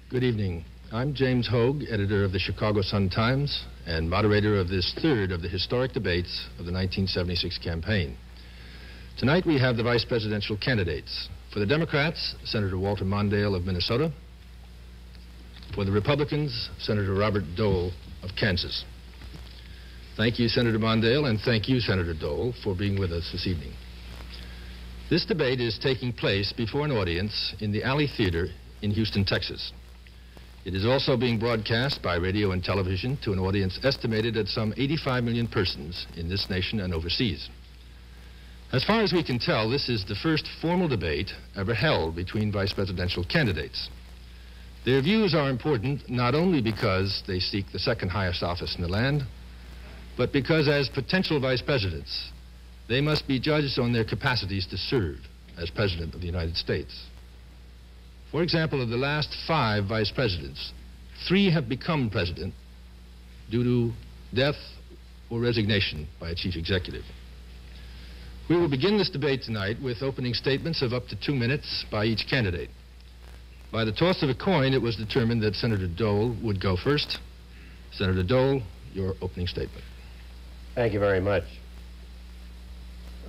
Good evening. I'm James Hogue, editor of the Chicago Sun-Times and moderator of this third of the historic debates of the 1976 campaign. Tonight we have the vice presidential candidates. For the Democrats, Senator Walter Mondale of Minnesota. For the Republicans, Senator Robert Dole of Kansas. Thank you, Senator Mondale, and thank you, Senator Dole, for being with us this evening. This debate is taking place before an audience in the Alley Theater in Houston, Texas. It is also being broadcast by radio and television to an audience estimated at some 85 million persons in this nation and overseas. As far as we can tell, this is the first formal debate ever held between vice presidential candidates. Their views are important not only because they seek the second highest office in the land, but because as potential vice presidents, they must be judged on their capacities to serve as President of the United States. For example, of the last 5 vice presidents, 3 have become president due to death or resignation by a chief executive. We will begin this debate tonight with opening statements of up to 2 minutes by each candidate. By the toss of a coin, it was determined that Senator Dole would go first. Senator Dole, your opening statement. Thank you very much.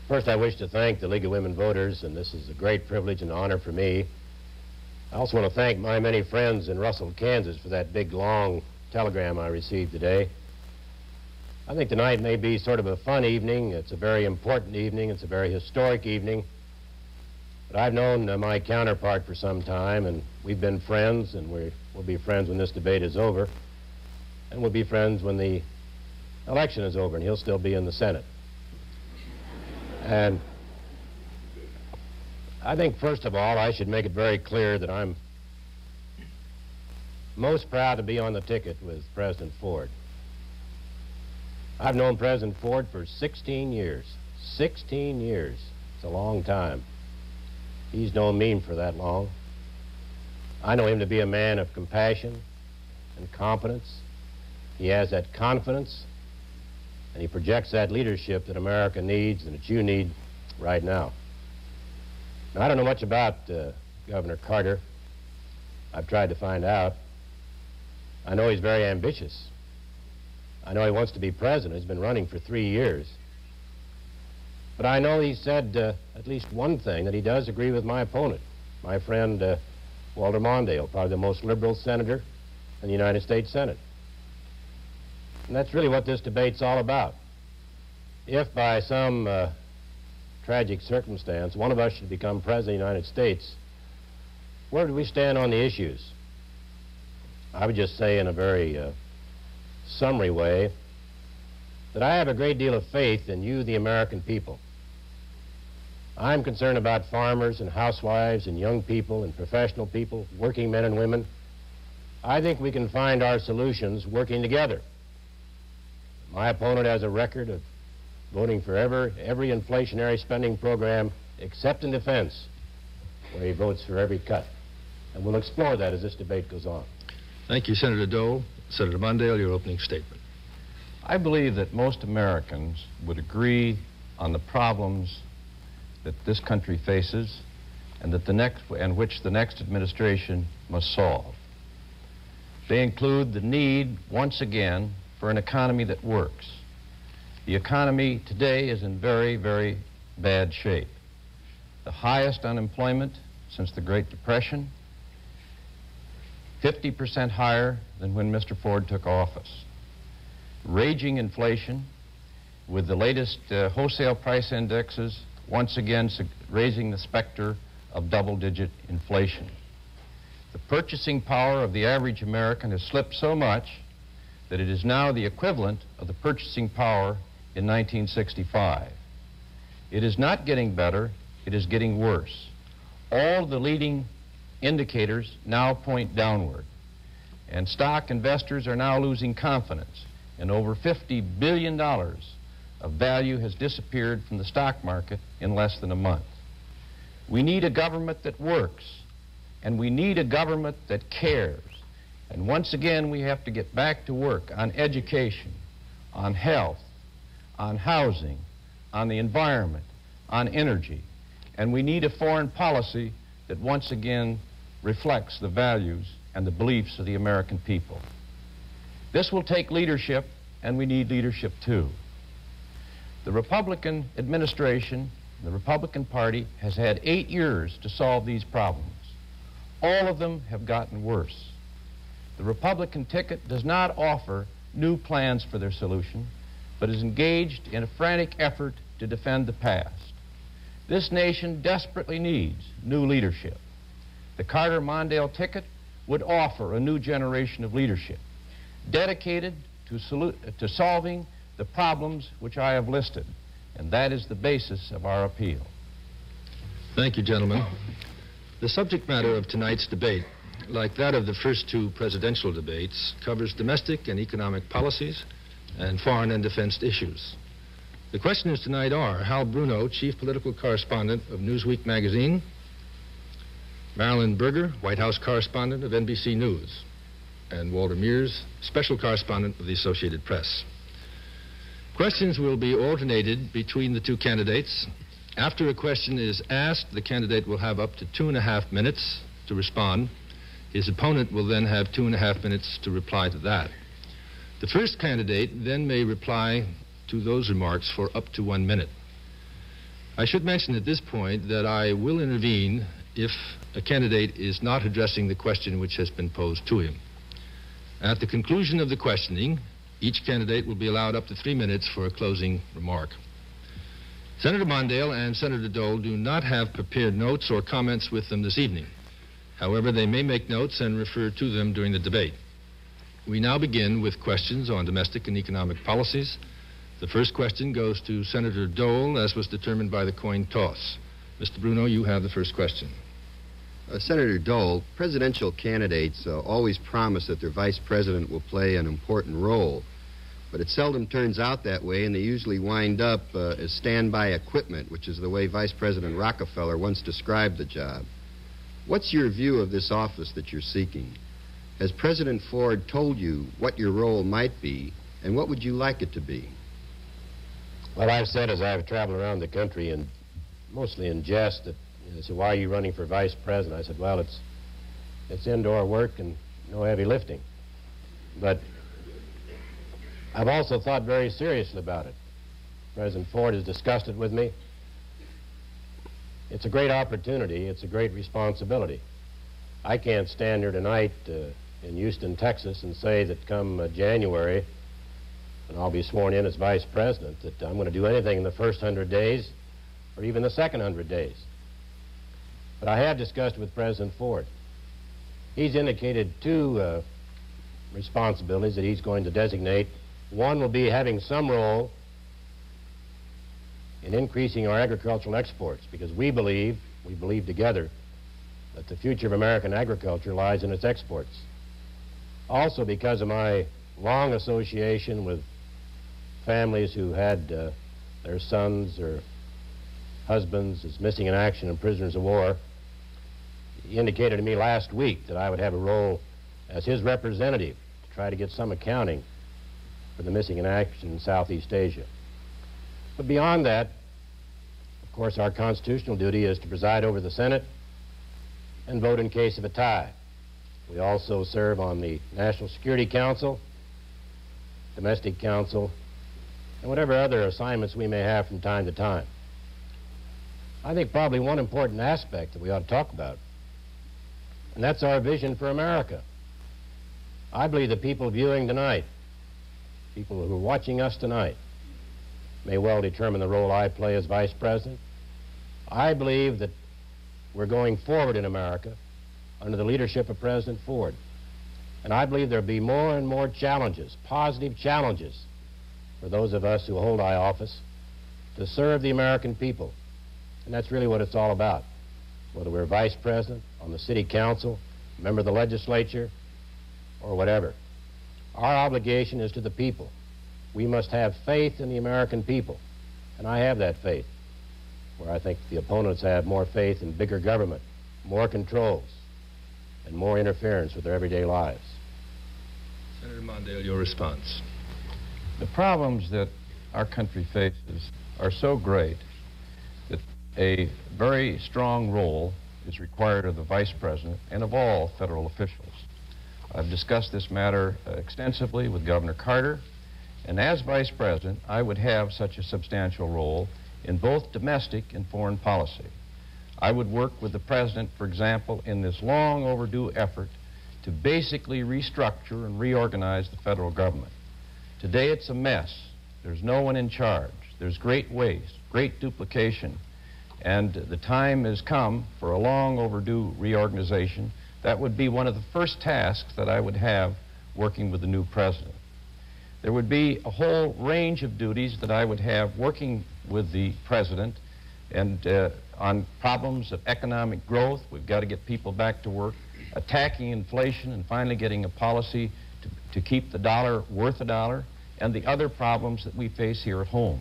First, I wish to thank the League of Women Voters, and this is a great privilege and honor for me. I also want to thank my many friends in Russell, Kansas for that big, long telegram I received today. I think tonight may be sort of a fun evening. It's a very important evening. It's a very historic evening. But I've known my counterpart for some time, and we've been friends, and we'll be friends when this debate is over. And we'll be friends when the election is over, and he'll still be in the Senate. And I think, first of all, I should make it very clear that I'm most proud to be on the ticket with President Ford. I've known President Ford for 16 years. 16 years. It's a long time. He's known me for that long. I know him to be a man of compassion and competence. He has that confidence, and he projects that leadership that America needs and that you need right now. Now, I don't know much about Governor Carter. I've tried to find out. I know he's very ambitious. I know he wants to be president. He's been running for 3 years. But I know he said at least one thing, that he does agree with my opponent, my friend Walter Mondale, probably the most liberal senator in the United States Senate. And that's really what this debate's all about. If by some tragic circumstance one of us should become president of the United States, where do we stand on the issues? I would just say in a very summary way that I have a great deal of faith in you, the American people. I'm concerned about farmers and housewives and young people and professional people, working men and women. I think we can find our solutions working together. My opponent has a record of voting for every inflationary spending program except in defense, where he votes for every cut. And we'll explore that as this debate goes on. Thank you, Senator Dole. Senator Mondale, your opening statement. I believe that most Americans would agree on the problems that this country faces and which the next administration must solve. They include the need, once again, for an economy that works. The economy today is in very, very bad shape. The highest unemployment since the Great Depression, 50% higher than when Mr. Ford took office. Raging inflation, with the latest wholesale price indexes once again raising the specter of double-digit inflation. The purchasing power of the average American has slipped so much that it is now the equivalent of the purchasing power in 1965. It is not getting better, it is getting worse. All the leading indicators now point downward, and stock investors are now losing confidence, and over $50 billion of value has disappeared from the stock market in less than a month. We need a government that works, and we need a government that cares. And once again, we have to get back to work on education, on health, on housing, on the environment, on energy. And we need a foreign policy that once again reflects the values and the beliefs of the American people. This will take leadership, and we need leadership too. The Republican administration, the Republican Party, has had 8 years to solve these problems. All of them have gotten worse. The Republican ticket does not offer new plans for their solution, but is engaged in a frantic effort to defend the past. This nation desperately needs new leadership. The Carter-Mondale ticket would offer a new generation of leadership, dedicated to solving the problems which I have listed, and that is the basis of our appeal. Thank you, gentlemen. The subject matter of tonight's debate, like that of the first 2 presidential debates, covers domestic and economic policies and foreign and defense issues. The questioners tonight are Hal Bruno, chief political correspondent of Newsweek magazine, Marilyn Berger, White House correspondent of NBC News, and Walter Mears, special correspondent of the Associated Press. Questions will be alternated between the 2 candidates. After a question is asked, the candidate will have up to 2.5 minutes to respond. His opponent will then have 2.5 minutes to reply to that. The first candidate then may reply to those remarks for up to 1 minute. I should mention at this point that I will intervene if a candidate is not addressing the question which has been posed to him. At the conclusion of the questioning, each candidate will be allowed up to 3 minutes for a closing remark. Senator Mondale and Senator Dole do not have prepared notes or comments with them this evening. However, they may make notes and refer to them during the debate. We now begin with questions on domestic and economic policies. The first question goes to Senator Dole, as was determined by the coin toss. Mr. Bruno, you have the first question. Senator Dole, presidential candidates always promise that their vice president will play an important role, but it seldom turns out that way, and they usually wind up as standby equipment, which is the way Vice President Rockefeller once described the job. What's your view of this office that you're seeking? Has President Ford told you what your role might be, and what would you like it to be? Well, I've said as I've traveled around the country, and mostly in jest, that they said, why are you running for vice president? I said, well, it's indoor work and no heavy lifting. But I've also thought very seriously about it. President Ford has discussed it with me. It's a great opportunity. It's a great responsibility. I can't stand here tonight in Houston, Texas, and say that come January, and I'll be sworn in as vice president, that I'm going to do anything in the first 100 days or even the second 100 days. But I have discussed with President Ford. He's indicated 2 responsibilities that he's going to designate. One will be having some role in increasing our agricultural exports, because we believe together, that the future of American agriculture lies in its exports. Also, because of my long association with families who had their sons or husbands as missing in action and prisoners of war, he indicated to me last week that I would have a role as his representative to try to get some accounting for the missing in action in Southeast Asia. But beyond that, of course, our constitutional duty is to preside over the Senate and vote in case of a tie. We also serve on the National Security Council, Domestic Council, and whatever other assignments we may have from time to time. I think probably one important aspect that we ought to talk about, and that's our vision for America. I believe the people viewing tonight, people who are watching us tonight, may well determine the role I play as vice president. I believe that we're going forward in America under the leadership of President Ford. And I believe there'll be more and more challenges, positive challenges, for those of us who hold high office to serve the American people. And that's really what it's all about. Whether we're vice president, on the city council, member of the legislature, or whatever. Our obligation is to the people. We must have faith in the American people. And I have that faith, where I think the opponents have more faith in bigger government, more controls, and more interference with their everyday lives. Senator Mondale, your response. The problems that our country faces are so great that a very strong role is required of the vice president and of all federal officials. I've discussed this matter extensively with Governor Carter, and as Vice President, I would have such a substantial role in both domestic and foreign policy. I would work with the President, for example, in this long overdue effort to basically restructure and reorganize the federal government. Today it's a mess. There's no one in charge. There's great waste, great duplication, and the time has come for a long overdue reorganization. That would be one of the first tasks that I would have working with the new President. There would be a whole range of duties that I would have working with the President and on problems of economic growth. We've got to get people back to work, attacking inflation and finally getting a policy to keep the dollar worth a dollar, and the other problems that we face here at home.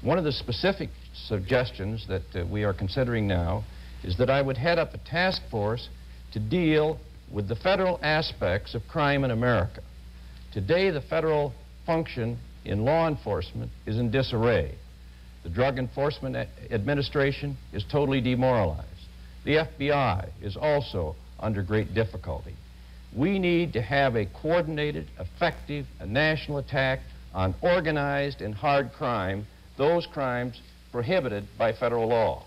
One of the specific suggestions that we are considering now is that I would head up a task force to deal with the federal aspects of crime in America. Today, the federal function in law enforcement is in disarray. The Drug Enforcement Administration is totally demoralized. The FBI is also under great difficulty. We need to have a coordinated, effective, national attack on organized and hard crime, those crimes prohibited by federal law.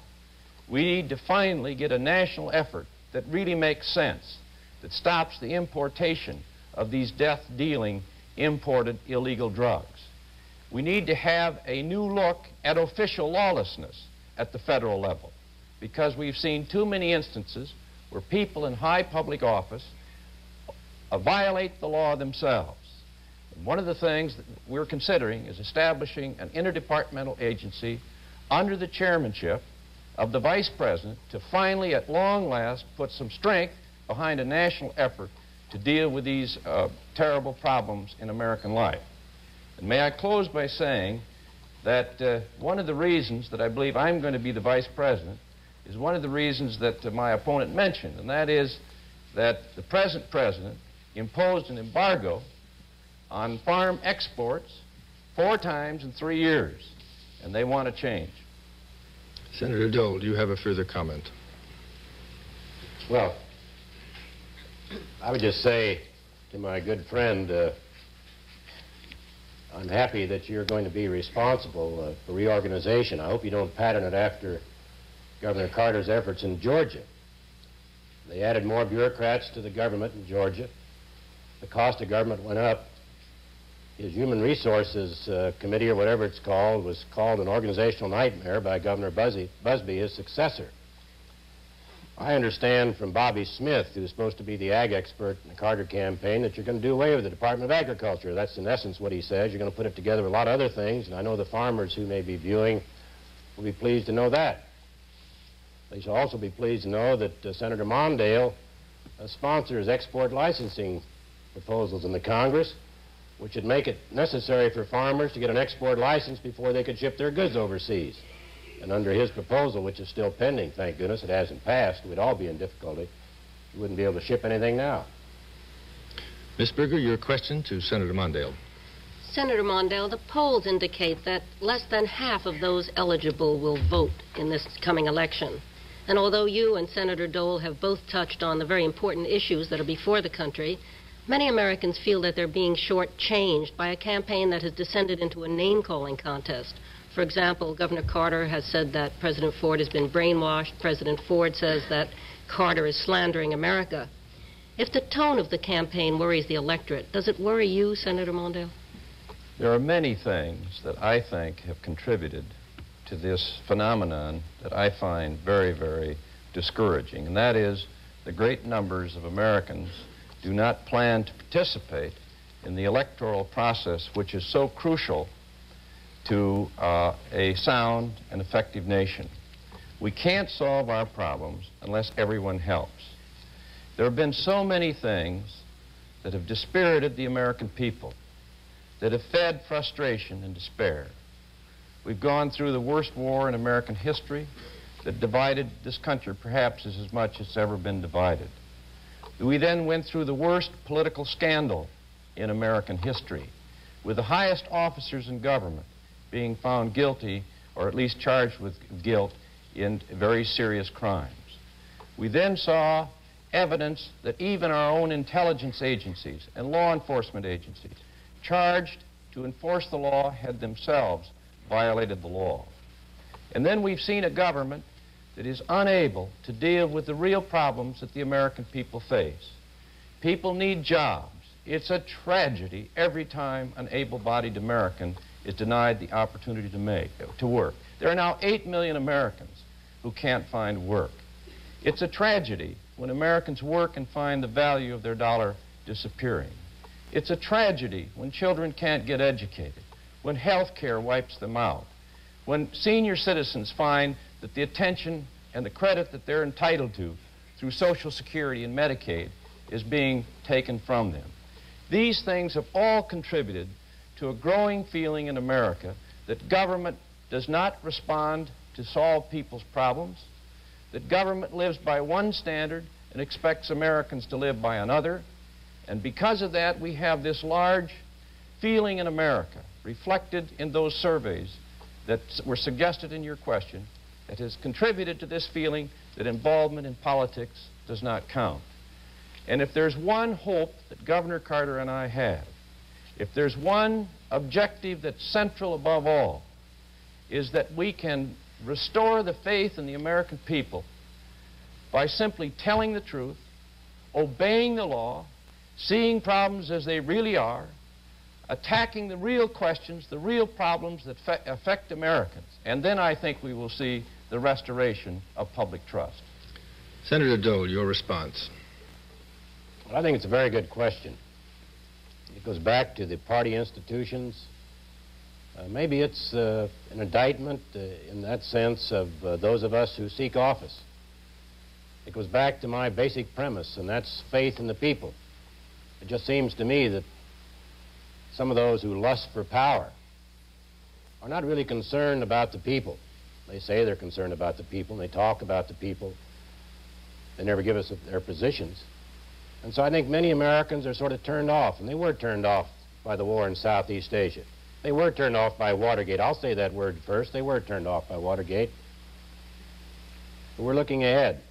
We need to finally get a national effort that really makes sense, that stops the importation of these death-dealing imported illegal drugs. We need to have a new look at official lawlessness at the federal level, because we've seen too many instances where people in high public office violate the law themselves. And one of the things that we're considering is establishing an interdepartmental agency under the chairmanship of the Vice President to finally, at long last, put some strength behind a national effort to deal with these terrible problems in American life. And may I close by saying that one of the reasons that I believe I'm going to be the Vice President is one of the reasons that my opponent mentioned, and that is that the present President imposed an embargo on farm exports 4 times in 3 years, and they want to change. Senator Dole, do you have a further comment? Well, I would just say to my good friend, I'm happy that you're going to be responsible for reorganization. I hope you don't pattern it after Governor Carter's efforts in Georgia. They added more bureaucrats to the government in Georgia. The cost of government went up. His Human Resources Committee, or whatever it's called, was called an organizational nightmare by Governor Busby, his successor. I understand from Bobby Smith, who's supposed to be the ag expert in the Carter campaign, that you're going to do away with the Department of Agriculture. That's in essence what he says. You're going to put it together with a lot of other things, and I know the farmers who may be viewing will be pleased to know that. They shall also be pleased to know that Senator Mondale sponsors export licensing proposals in the Congress, which would make it necessary for farmers to get an export license before they could ship their goods overseas. And under his proposal, which is still pending, thank goodness it hasn't passed, we'd all be in difficulty. We wouldn't be able to ship anything now. Ms. Berger, your question to Senator Mondale. Senator Mondale, the polls indicate that less than half of those eligible will vote in this coming election. And although you and Senator Dole have both touched on the very important issues that are before the country, many Americans feel that they're being shortchanged by a campaign that has descended into a name-calling contest. For example, Governor Carter has said that President Ford has been brainwashed. President Ford says that Carter is slandering America. If the tone of the campaign worries the electorate, does it worry you, Senator Mondale? There are many things that I think have contributed to this phenomenon that I find very, very discouraging, and that is the great numbers of Americans do not plan to participate in the electoral process, which is so crucial to a sound and effective nation. We can't solve our problems unless everyone helps. There have been so many things that have dispirited the American people, that have fed frustration and despair. We've gone through the worst war in American history that divided this country perhaps as much as it's ever been divided. We then went through the worst political scandal in American history, with the highest officers in government being found guilty, or at least charged with guilt, in very serious crimes. We then saw evidence that even our own intelligence agencies and law enforcement agencies charged to enforce the law had themselves violated the law. And then we've seen a government that is unable to deal with the real problems that the American people face. People need jobs. It's a tragedy every time an able-bodied American is denied the opportunity to work. There are now 8 million Americans who can't find work. It's a tragedy when Americans work and find the value of their dollar disappearing. It's a tragedy when children can't get educated, when health care wipes them out, when senior citizens find that the attention and the credit that they're entitled to through Social Security and Medicaid is being taken from them. These things have all contributed to a growing feeling in America that government does not respond to solve people's problems, that government lives by one standard and expects Americans to live by another. And because of that, we have this large feeling in America, reflected in those surveys that were suggested in your question, that has contributed to this feeling that involvement in politics does not count. And if there's one hope that Governor Carter and I have, if there's one objective that's central above all, is that we can restore the faith in the American people by simply telling the truth, obeying the law, seeing problems as they really are, attacking the real questions, the real problems that affect Americans. And then I think we will see the restoration of public trust. Senator Dole, your response. Well, I think it's a very good question. It goes back to the party institutions. Maybe it's an indictment in that sense of those of us who seek office. It goes back to my basic premise, and that's faith in the people. It just seems to me that some of those who lust for power are not really concerned about the people. They say they're concerned about the people, and they talk about the people. They never give us their positions. And so I think many Americans are sort of turned off, and they were turned off by the war in Southeast Asia. They were turned off by Watergate. I'll say that word first. They were turned off by Watergate. But we're looking ahead.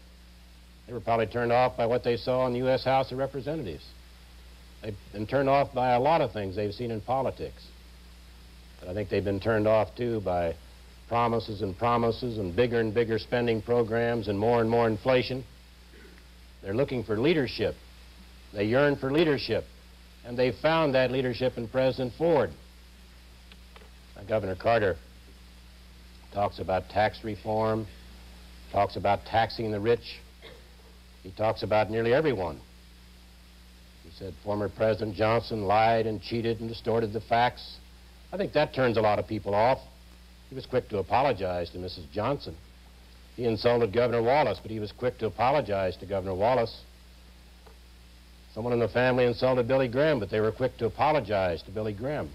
They were probably turned off by what they saw in the U.S. House of Representatives. They've been turned off by a lot of things they've seen in politics. But I think they've been turned off, too, by promises and bigger spending programs and more inflation. They're looking for leadership. They yearn for leadership. And they found that leadership in President Ford. Now, Governor Carter talks about tax reform, talks about taxing the rich. He talks about nearly everyone. He said former President Johnson lied and cheated and distorted the facts. I think that turns a lot of people off. He was quick to apologize to Mrs. Johnson. He insulted Governor Wallace, but he was quick to apologize to Governor Wallace. Someone in the family insulted Billy Graham, but they were quick to apologize to Billy Graham.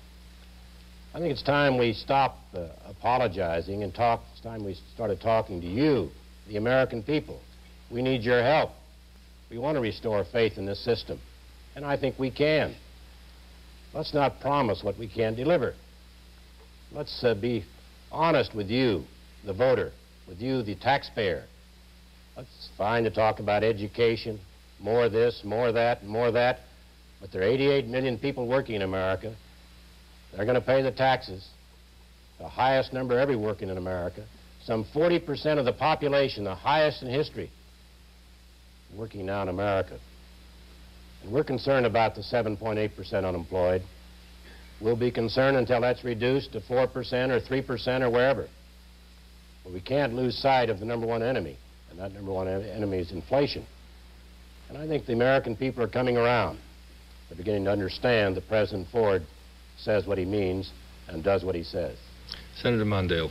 I think it's time we stop apologizing and talk. It's time we started talking to you, the American people. We need your help. We want to restore faith in this system, and I think we can. Let's not promise what we can't deliver. Let's be honest with you, the voter, with you, the taxpayer. Let's find to talk about education, more this, more that, and more that. But there are 88 million people working in America. They're going to pay the taxes, the highest number ever working in America. Some 40% of the population, the highest in history, working now in America. And we're concerned about the 7.8% unemployed. We'll be concerned until that's reduced to 4% or 3% or wherever. But we can't lose sight of the number one enemy, and that number one enemy is inflation. And I think the American people are coming around. They're beginning to understand that President Ford says what he means and does what he says. Senator Mondale.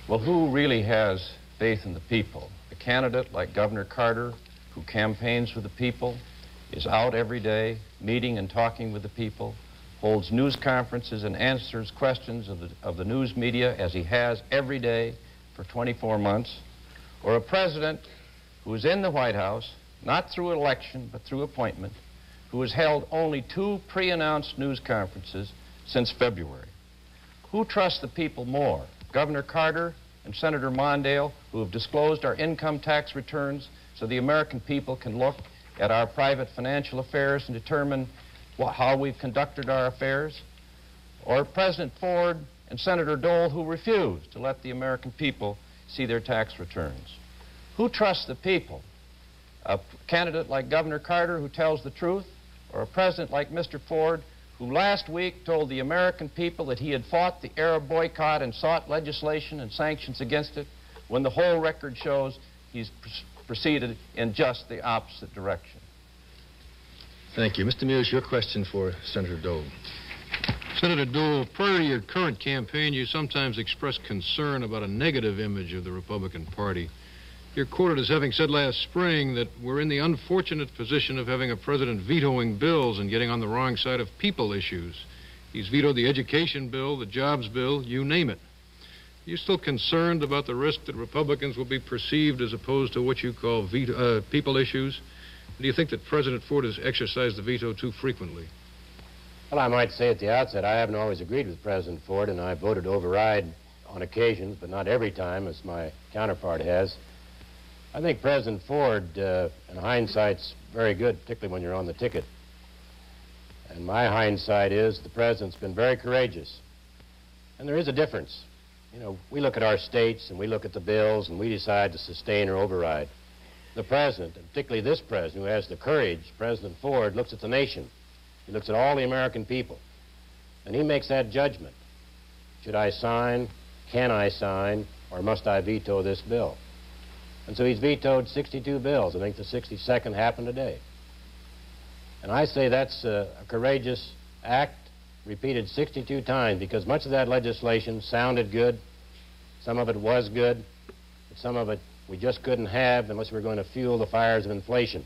Well, who really has faith in the people? A candidate like Governor Carter, who campaigns for the people, is out every day meeting and talking with the people, holds news conferences and answers questions of the news media as he has every day for 24 months, or a president who is in the White House, not through election but through appointment, who has held only 2 pre-announced news conferences since February. Who trusts the people more, Governor Carter and Senator Mondale, who have disclosed our income tax returns so the American people can look at our private financial affairs and determine how we've conducted our affairs? Or President Ford and Senator Dole, who refused to let the American people see their tax returns? Who trusts the people? A candidate like Governor Carter, who tells the truth, or a president like Mr. Ford, who last week told the American people that he had fought the Arab boycott and sought legislation and sanctions against it, when the whole record shows he's proceeded in just the opposite direction? Thank you. Mr. Muse, your question for Senator Dole. Senator Dole, prior to your current campaign, you sometimes express concern about a negative image of the Republican Party. You're quoted as having said last spring that we're in the unfortunate position of having a president vetoing bills and getting on the wrong side of people issues. He's vetoed the education bill, the jobs bill, you name it. Are you still concerned about the risk that Republicans will be perceived as opposed to what you call people issues? Do you think that President Ford has exercised the veto too frequently? Well, I might say at the outset, I haven't always agreed with President Ford, and I voted to override on occasions, but not every time, as my counterpart has. I think President Ford, in hindsight's very good, particularly when you're on the ticket. And my hindsight is the president's been very courageous. And there is a difference. You know, we look at our states and we look at the bills and we decide to sustain or override. The president, and particularly this president who has the courage, President Ford, looks at the nation. He looks at all the American people. And he makes that judgment. Should I sign? Can I sign? Or must I veto this bill? And so he's vetoed 62 bills. I think the 62nd happened today. And I say that's a courageous act, repeated 62 times, because much of that legislation sounded good. Some of it was good. But some of it we just couldn't have unless we were going to fuel the fires of inflation.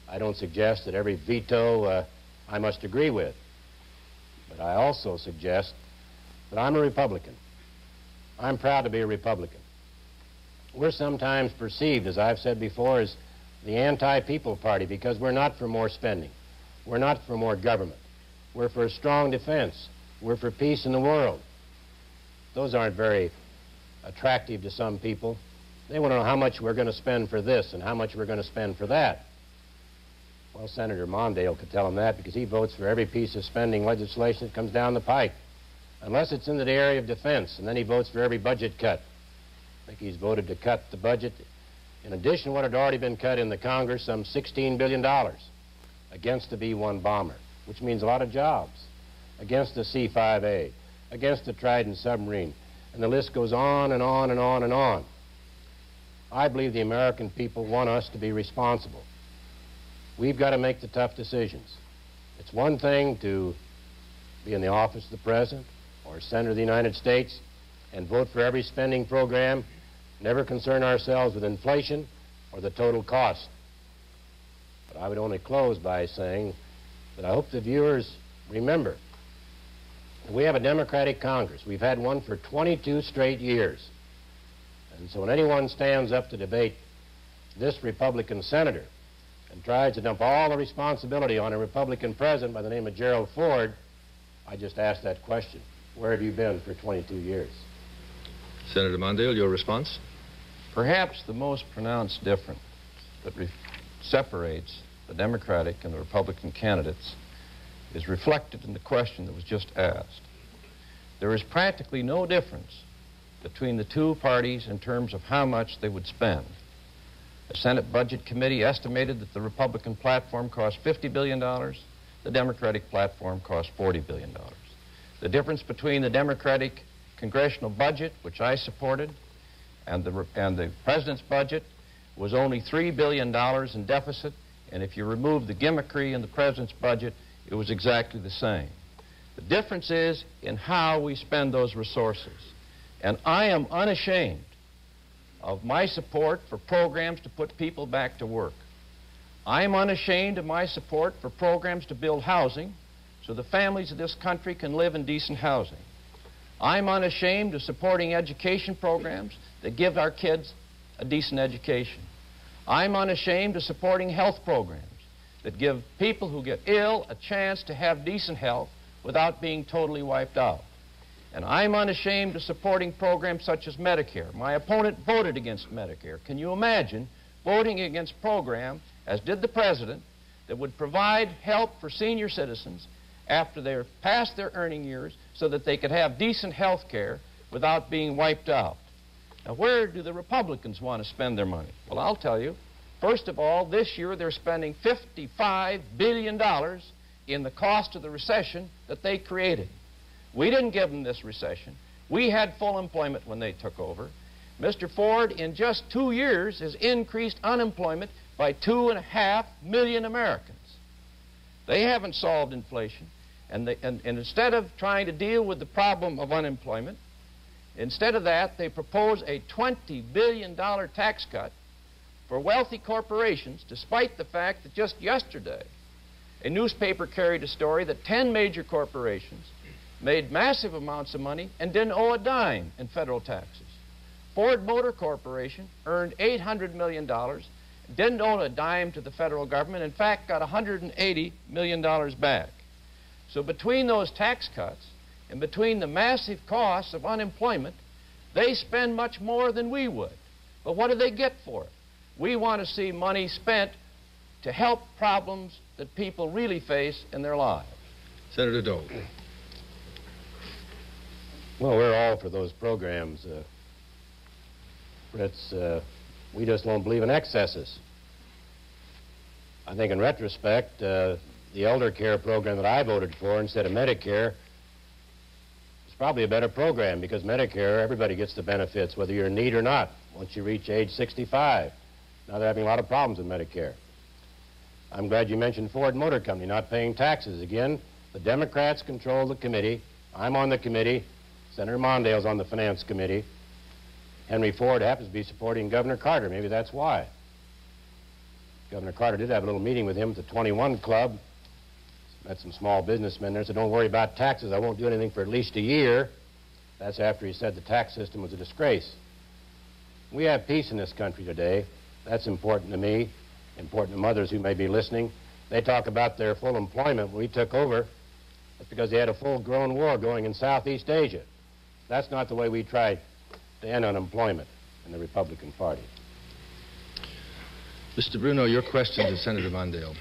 I don't suggest that every veto I must agree with. But I also suggest that I'm a Republican. I'm proud to be a Republican. We're sometimes perceived, as I've said before, as the anti-people party because we're not for more spending. We're not for more government. We're for a strong defense. We're for peace in the world. Those aren't very attractive to some people. They want to know how much we're going to spend for this and how much we're going to spend for that. Well, Senator Mondale could tell them that because he votes for every piece of spending legislation that comes down the pike, unless it's in the area of defense, and then he votes for every budget cut. I think he's voted to cut the budget, in addition to what had already been cut in the Congress, some $16 billion against the B-1 bomber, which means a lot of jobs, against the C-5A, against the Trident submarine, and the list goes on and on and on and on. I believe the American people want us to be responsible. We've got to make the tough decisions. It's one thing to be in the office of the President or Senator of the United States and vote for every spending program, never concern ourselves with inflation or the total cost. But I would only close by saying that I hope the viewers remember that we have a Democratic Congress. We've had one for 22 straight years. And so when anyone stands up to debate this Republican senator and tries to dump all the responsibility on a Republican president by the name of Gerald Ford, I just ask that question. Where have you been for 22 years? Senator Mondale, your response? Perhaps the most pronounced difference that separates the Democratic and the Republican candidates is reflected in the question that was just asked. There is practically no difference between the two parties in terms of how much they would spend. The Senate Budget Committee estimated that the Republican platform cost $50 billion. The Democratic platform cost $40 billion. The difference between the Democratic congressional budget, which I supported, and the president's budget was only $3 billion in deficit, and if you remove the gimmickry in the president's budget, it was exactly the same. The difference is in how we spend those resources. And I am unashamed of my support for programs to put people back to work. I am unashamed of my support for programs to build housing so the families of this country can live in decent housing. I'm unashamed of supporting education programs that give our kids a decent education. I'm unashamed of supporting health programs that give people who get ill a chance to have decent health without being totally wiped out. And I'm unashamed of supporting programs such as Medicare. My opponent voted against Medicare. Can you imagine voting against a program, as did the President, that would provide help for senior citizens after they're past their earning years so that they could have decent health care without being wiped out. Now, where do the Republicans want to spend their money? Well, I'll tell you. First of all, this year they're spending $55 billion in the cost of the recession that they created. We didn't give them this recession. We had full employment when they took over. Mr. Ford, in just 2 years, has increased unemployment by 2.5 million Americans. They haven't solved inflation. And instead of trying to deal with the problem of unemployment, instead of that, they propose a $20 billion tax cut for wealthy corporations, despite the fact that just yesterday a newspaper carried a story that 10 major corporations made massive amounts of money and didn't owe a dime in federal taxes. Ford Motor Corporation earned $800 million, didn't owe a dime to the federal government, in fact got $180 million back. So between those tax cuts and between the massive costs of unemployment, they spend much more than we would. But what do they get for it? We want to see money spent to help problems that people really face in their lives. Senator Dole. Well, we're all for those programs, Fritz. We just don't believe in excesses. I think in retrospect, the elder care program that I voted for instead of Medicare is probably a better program, because Medicare, everybody gets the benefits, whether you're in need or not, once you reach age 65. Now they're having a lot of problems with Medicare. I'm glad you mentioned Ford Motor Company not paying taxes. Again, the Democrats control the committee. I'm on the committee. Senator Mondale's on the Finance Committee. Henry Ford happens to be supporting Governor Carter. Maybe that's why. Governor Carter did have a little meeting with him at the 21 Club. Met some small businessmen there, said, don't worry about taxes. I won't do anything for at least a year. That's after he said the tax system was a disgrace. We have peace in this country today. That's important to me, important to mothers who may be listening. They talk about their full employment when we took over. That's because they had a full-grown war going in Southeast Asia. That's not the way we tried to end unemployment in the Republican Party. Mr. Bruno, your question to Senator Mondale.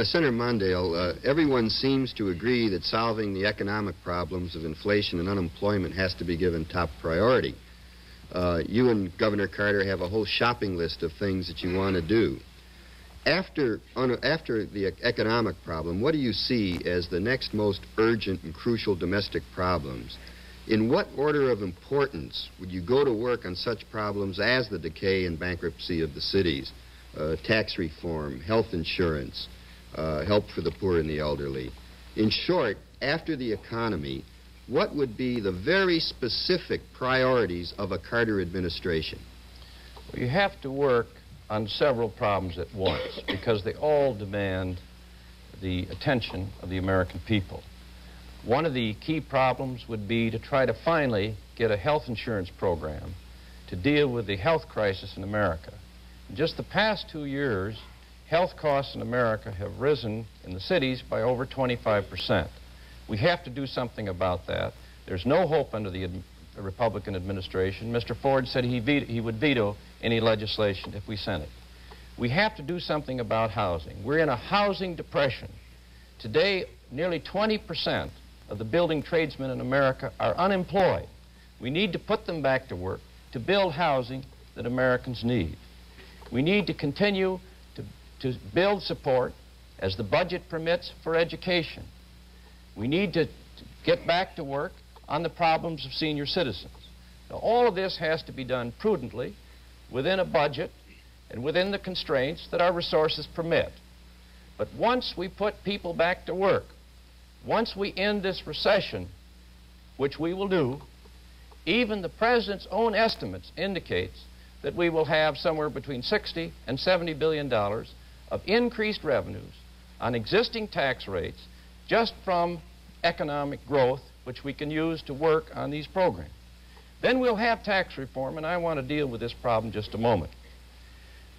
Senator Mondale, everyone seems to agree that solving the economic problems of inflation and unemployment has to be given top priority. You and Governor Carter have a whole shopping list of things that you want to do. After the economic problem, what do you see as the next most urgent and crucial domestic problems? In what order of importance would you go to work on such problems as the decay and bankruptcy of the cities, tax reform, health insurance, help for the poor and the elderly? In short, after the economy, what would be the very specific priorities of a Carter administration? Well, you have to work on several problems at once because they all demand the attention of the American people. One of the key problems would be to try to finally get a health insurance program to deal with the health crisis in America. In just the past 2 years, health costs in America have risen in the cities by over 25%. We have to do something about that. There's no hope under the Republican administration. Mr. Ford said he would veto any legislation if we sent it. We have to do something about housing. We're in a housing depression. Today, nearly 20% of the building tradesmen in America are unemployed. We need to put them back to work to build housing that Americans need. We need to continue to build support, as the budget permits, for education. We need to get back to work on the problems of senior citizens. Now, all of this has to be done prudently, within a budget, and within the constraints that our resources permit. But once we put people back to work, once we end this recession, which we will do, even the President's own estimates indicates that we will have somewhere between $60 and $70 billion of increased revenues on existing tax rates just from economic growth, which we can use to work on these programs. Then we'll have tax reform, and I want to deal with this problem just a moment.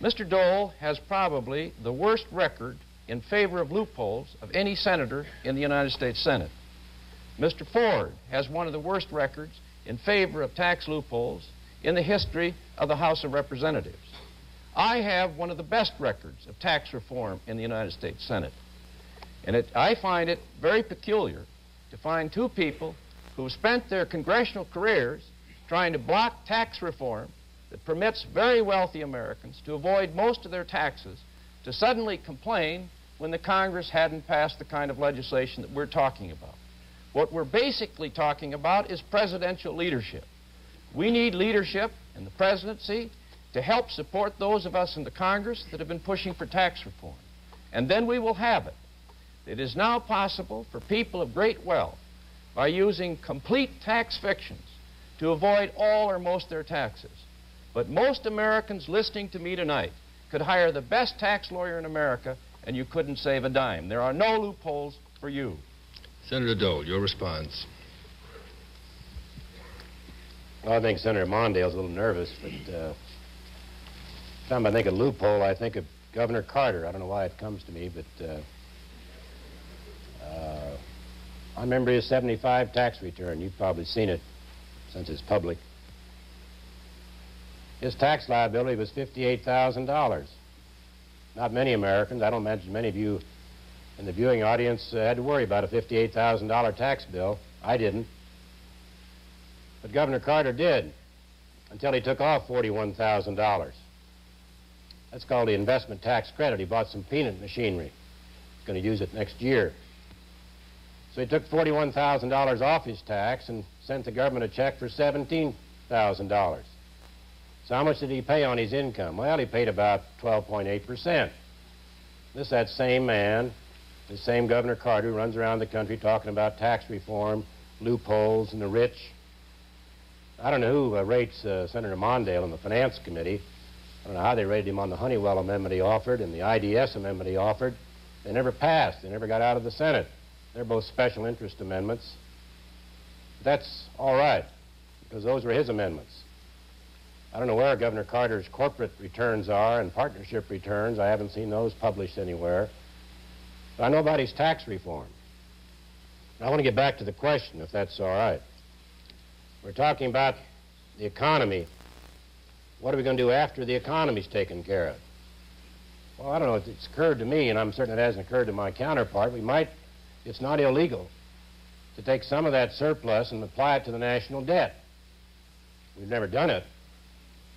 Mr. Dole has probably the worst record in favor of loopholes of any senator in the United States Senate. Mr. Ford has one of the worst records in favor of tax loopholes in the history of the House of Representatives. I have one of the best records of tax reform in the United States Senate. And I find it very peculiar to find two people who have spent their congressional careers trying to block tax reform that permits very wealthy Americans to avoid most of their taxes to suddenly complain when the Congress hadn't passed the kind of legislation that we're talking about. What we're basically talking about is presidential leadership. We need leadership in the presidency to help support those of us in the Congress that have been pushing for tax reform. And then we will have it. It is now possible for people of great wealth, by using complete tax fictions, to avoid all or most of their taxes. But most Americans listening to me tonight could hire the best tax lawyer in America, and you couldn't save a dime. There are no loopholes for you. Senator Dole, your response. Well, I think Senator Mondale's a little nervous, but every time I think of loophole, I think of Governor Carter. I don't know why it comes to me, but I remember his 75 tax return. You've probably seen it since it's public. His tax liability was $58,000. Not many Americans, I don't imagine many of you in the viewing audience had to worry about a $58,000 tax bill. I didn't. But Governor Carter did, until he took off $41,000. That's called the investment tax credit. He bought some peanut machinery. He's going to use it next year. So he took $41,000 off his tax and sent the government a check for $17,000. So how much did he pay on his income? Well, he paid about 12.8%. This is that same man, the same Governor Carter, who runs around the country talking about tax reform, loopholes, and the rich. I don't know who rates Senator Mondale in the Finance Committee. I don't know how they rated him on the Honeywell amendment he offered and the IDS amendment he offered. They never passed. They never got out of the Senate. They're both special interest amendments. That's all right, because those were his amendments. I don't know where Governor Carter's corporate returns are and partnership returns. I haven't seen those published anywhere. But I know about his tax reform. I want to get back to the question, if that's all right. We're talking about the economy. What are we going to do after the economy's taken care of? Well, I don't know. It's occurred to me, and I'm certain it hasn't occurred to my counterpart. It's not illegal to take some of that surplus and apply it to the national debt. We've never done it,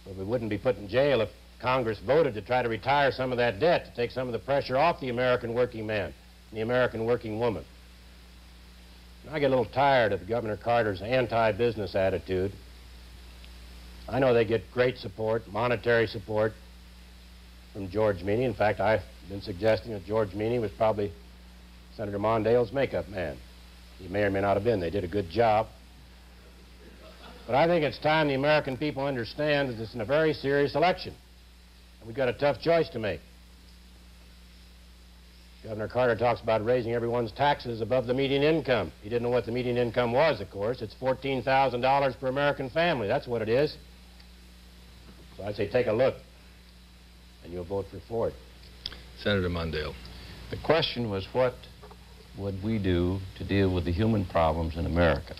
but we wouldn't be put in jail if Congress voted to try to retire some of that debt, to take some of the pressure off the American working man and the American working woman. And I get a little tired of Governor Carter's anti-business attitude. I know they get great support, monetary support, from George Meany. In fact, I've been suggesting that George Meany was probably Senator Mondale's makeup man. He may or may not have been. They did a good job. But I think it's time the American people understand that it's in a very serious election. And we've got a tough choice to make. Governor Carter talks about raising everyone's taxes above the median income. He didn't know what the median income was, of course. It's $14,000 per American family. That's what it is. So I'd say take a look, and you'll vote for Ford. Senator Mondale. The question was, what would we do to deal with the human problems in America?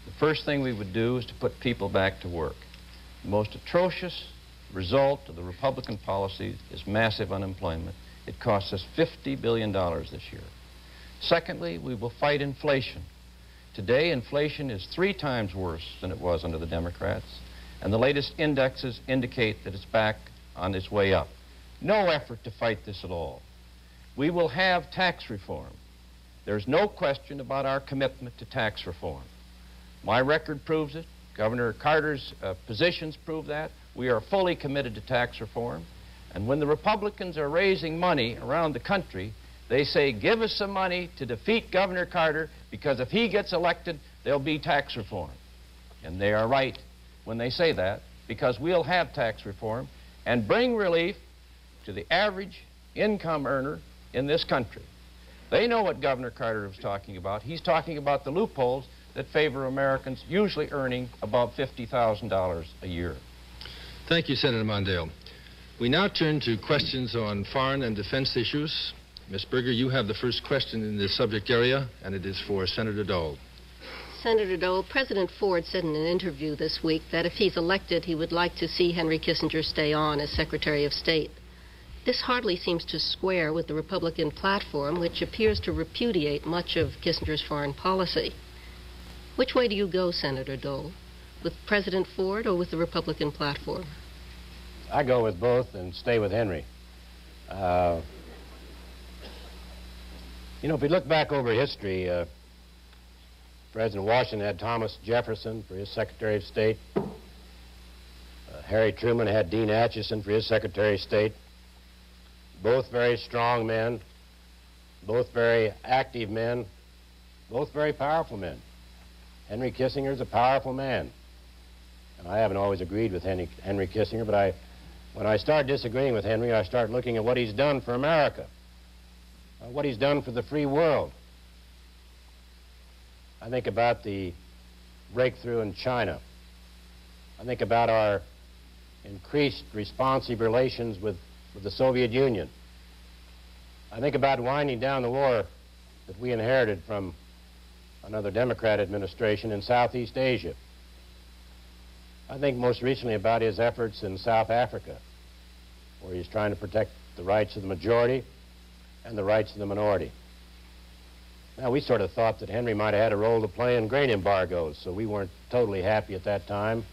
The first thing we would do is to put people back to work. The most atrocious result of the Republican policy is massive unemployment. It costs us $50 billion this year. Secondly, we will fight inflation. Today, inflation is 3 times worse than it was under the Democrats, and the latest indexes indicate that it's back on its way up. No effort to fight this at all. We will have tax reform. There's no question about our commitment to tax reform. My record proves it. Governor Carter's positions prove that. We are fully committed to tax reform. And when the Republicans are raising money around the country, they say, give us some money to defeat Governor Carter, because if he gets elected, there'll be tax reform. And they are right when they say that, because we'll have tax reform and bring relief to the average income earner in this country. They know what Governor Carter was talking about. He's talking about the loopholes that favor Americans usually earning above $50,000 a year. Thank you, Senator Mondale. We now turn to questions on foreign and defense issues. Ms. Berger, you have the first question in this subject area, and it is for Senator Dole. Senator Dole, President Ford said in an interview this week that if he's elected, he would like to see Henry Kissinger stay on as Secretary of State. This hardly seems to square with the Republican platform, which appears to repudiate much of Kissinger's foreign policy. Which way do you go, Senator Dole? With President Ford or with the Republican platform? I go with both and stay with Henry. You know, if we look back over history, President Washington had Thomas Jefferson for his Secretary of State. Harry Truman had Dean Acheson for his Secretary of State. Both very strong men, both very active men, both very powerful men. Henry Kissinger's a powerful man. And I haven't always agreed with Henry Kissinger, but when I start disagreeing with Henry, I start looking at what he's done for America, what he's done for the free world. I think about the breakthrough in China. I think about our increased responsive relations with the Soviet Union. I think about winding down the war that we inherited from another Democrat administration in Southeast Asia. I think most recently about his efforts in South Africa, where he's trying to protect the rights of the majority and the rights of the minority. Now, we sort of thought that Henry might have had a role to play in grain embargoes, so we weren't totally happy at that time.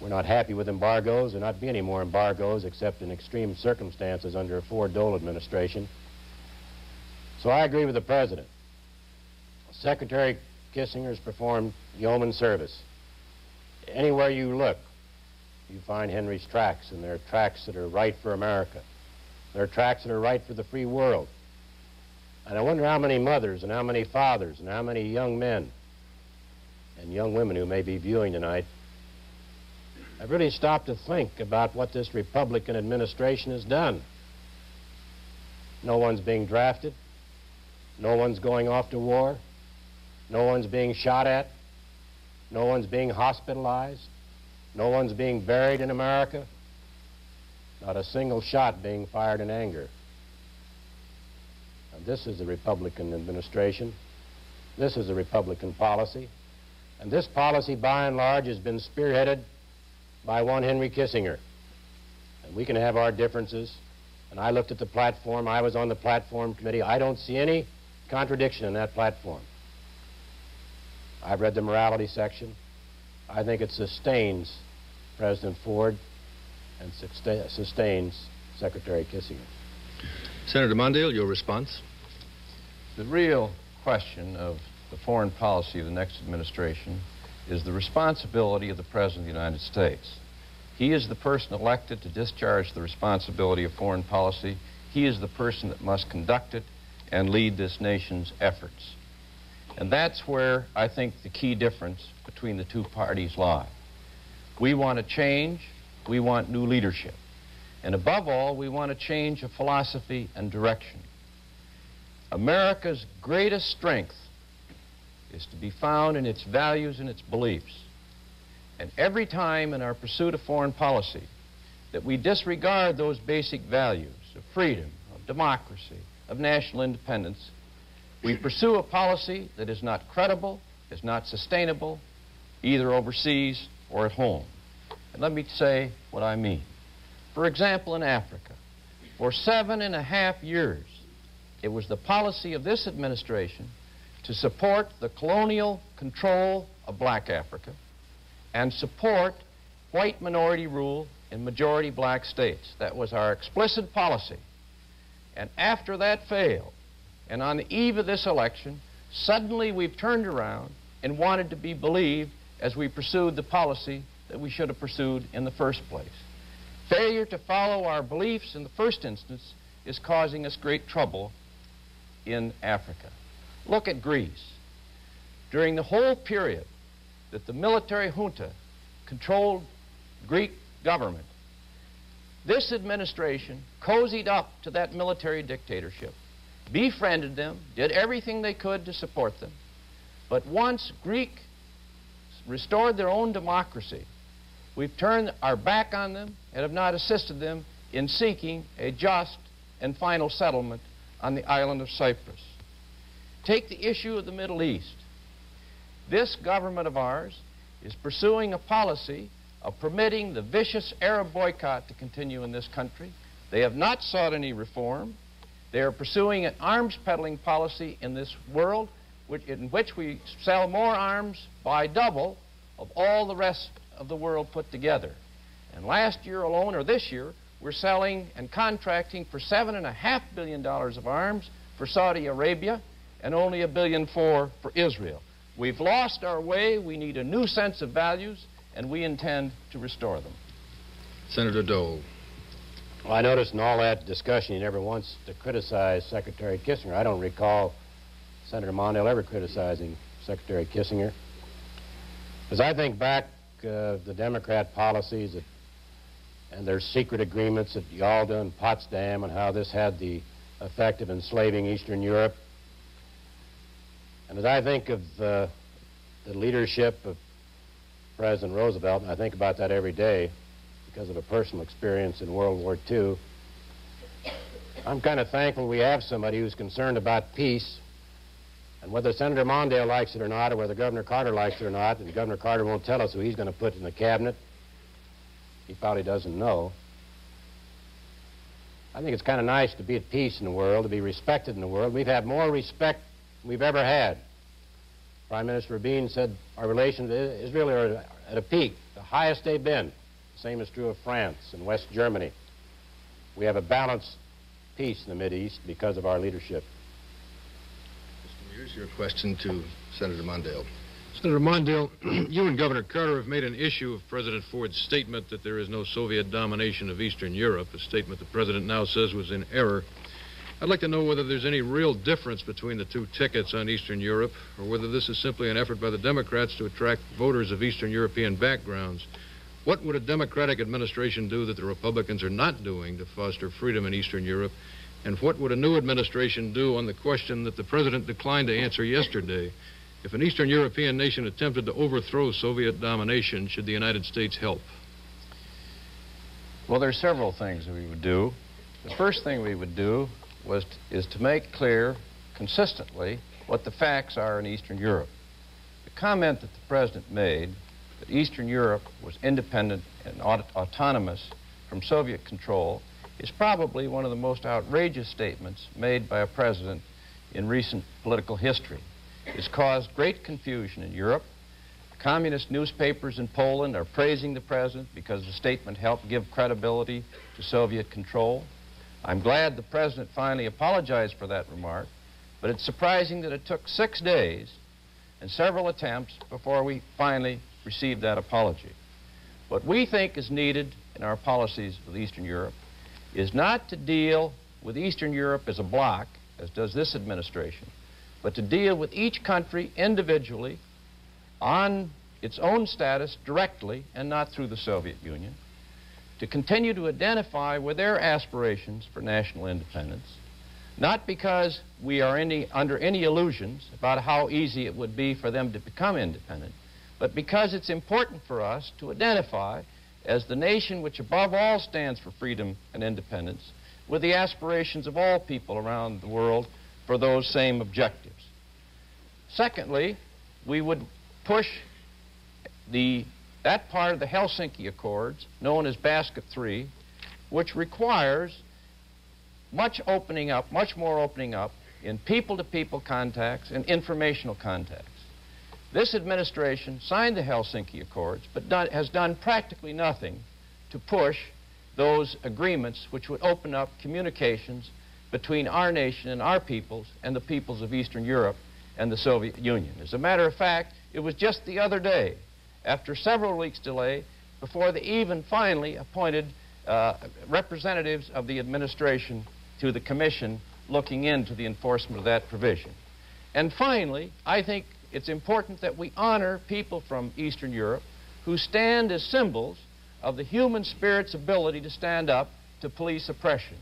We're not happy with embargoes. There'll not be any more embargoes except in extreme circumstances under a Ford-Dole administration. So I agree with the President. Secretary Kissinger has performed yeoman service. Anywhere you look, you find Henry's tracks, and they're tracks that are right for America. They're tracks that are right for the free world. And I wonder how many mothers and how many fathers and how many young men and young women who may be viewing tonight have really stopped to think about what this Republican administration has done. No one's being drafted. No one's going off to war. No one's being shot at. No one's being hospitalized. No one's being buried in America. Not a single shot being fired in anger. Now, this is the Republican administration. This is a Republican policy. And this policy, by and large, has been spearheaded by one Henry Kissinger. And we can have our differences. And I looked at the platform. I was on the platform committee. I don't see any contradiction in that platform. I've read the morality section. I think it sustains President Ford and sustains Secretary Kissinger. Senator Mondale, your response? The real question of the foreign policy of the next administration is the responsibility of the President of the United States. He is the person elected to discharge the responsibility of foreign policy. He is the person that must conduct it and lead this nation's efforts. And that's where I think the key difference between the two parties lie. We want to change. We want new leadership. And above all, we want to change a philosophy and direction. America's greatest strength is to be found in its values and its beliefs. And every time in our pursuit of foreign policy that we disregard those basic values of freedom, of democracy, of national independence, we pursue a policy that is not credible, is not sustainable, either overseas or at home. And let me say what I mean. For example, in Africa, for 7.5 years, it was the policy of this administration to support the colonial control of black Africa and support white minority rule in majority black states. That was our explicit policy. And after that failed, and on the eve of this election, suddenly we've turned around and wanted to be believed as we pursued the policy that we should have pursued in the first place. Failure to follow our beliefs in the first instance is causing us great trouble in Africa. Look at Greece. During the whole period that the military junta controlled Greek government, this administration cozied up to that military dictatorship, befriended them, did everything they could to support them. But once Greek restored their own democracy, we've turned our back on them and have not assisted them in seeking a just and final settlement on the island of Cyprus. Take the issue of the Middle East. This government of ours is pursuing a policy of permitting the vicious Arab boycott to continue in this country. They have not sought any reform. They are pursuing an arms peddling policy in this world in which we sell more arms by double of all the rest of the world put together. And last year alone, or this year, we're selling and contracting for $7.5 billion of arms for Saudi Arabia and only $1.4 billion for Israel. We've lost our way. We need a new sense of values, and we intend to restore them. Senator Dole. Well, I noticed in all that discussion he never wants to criticize Secretary Kissinger. I don't recall Senator Mondale ever criticizing Secretary Kissinger. As I think back the Democrat policies and their secret agreements at Yalta and Potsdam and how this had the effect of enslaving Eastern Europe, and as I think of the leadership of President Roosevelt, and I think about that every day because of a personal experience in World War II, I'm kind of thankful we have somebody who's concerned about peace. And whether Senator Mondale likes it or not, or whether Governor Carter likes it or not, and Governor Carter won't tell us who he's going to put in the cabinet, he probably doesn't know. I think it's kind of nice to be at peace in the world, to be respected in the world. We've had more respect than we've ever had. Prime Minister Rabin said our relations with Israel are at a peak, the highest they've been. The same is true of France and West Germany. We have a balanced peace in the Mideast because of our leadership. Here's your question to Senator Mondale. Senator Mondale, you and Governor Carter have made an issue of President Ford's statement that there is no Soviet domination of Eastern Europe, a statement the President now says was in error. I'd like to know whether there's any real difference between the two tickets on Eastern Europe, or whether this is simply an effort by the Democrats to attract voters of Eastern European backgrounds. What would a Democratic administration do that the Republicans are not doing to foster freedom in Eastern Europe? And what would a new administration do on the question that the President declined to answer yesterday? If an Eastern European nation attempted to overthrow Soviet domination, should the United States help? Well, there are several things that we would do. The first thing we would do is to make clear consistently what the facts are in Eastern Europe. The comment that the President made that Eastern Europe was independent and autonomous from Soviet control is probably one of the most outrageous statements made by a president in recent political history. It's caused great confusion in Europe. Communist newspapers in Poland are praising the president because the statement helped give credibility to Soviet control. I'm glad the president finally apologized for that remark, but it's surprising that it took 6 days and several attempts before we finally received that apology. What we think is needed in our policies with Eastern Europe is not to deal with Eastern Europe as a bloc, as does this administration, but to deal with each country individually on its own status directly and not through the Soviet Union, to continue to identify with their aspirations for national independence, not because we are under any illusions about how easy it would be for them to become independent, but because it's important for us to identify as the nation which above all stands for freedom and independence with the aspirations of all people around the world for those same objectives. Secondly, we would push that part of the Helsinki Accords, known as Basket 3, which requires much more opening up in people-to-people contacts and informational contacts. This administration signed the Helsinki Accords, but has done practically nothing to push those agreements which would open up communications between our nation and our peoples and the peoples of Eastern Europe and the Soviet Union. As a matter of fact, it was just the other day, after several weeks' delay, before they even finally appointed representatives of the administration to the commission looking into the enforcement of that provision. And finally, I think it's important that we honor people from Eastern Europe who stand as symbols of the human spirit's ability to stand up to police oppression.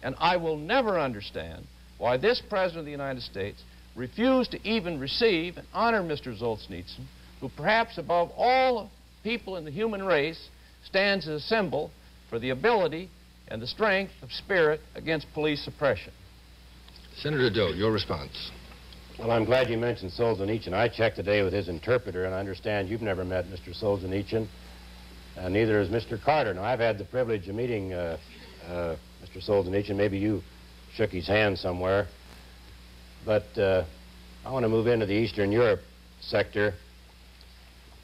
And I will never understand why this President of the United States refused to even receive and honor Mr. Solzhenitsyn, who perhaps above all people in the human race stands as a symbol for the ability and the strength of spirit against police oppression. Senator Dole, your response. Well, I'm glad you mentioned Solzhenitsyn. I checked today with his interpreter, and I understand you've never met Mr. Solzhenitsyn, and neither has Mr. Carter. Now, I've had the privilege of meeting Mr. Solzhenitsyn. Maybe you shook his hand somewhere. But I want to move into the Eastern Europe sector.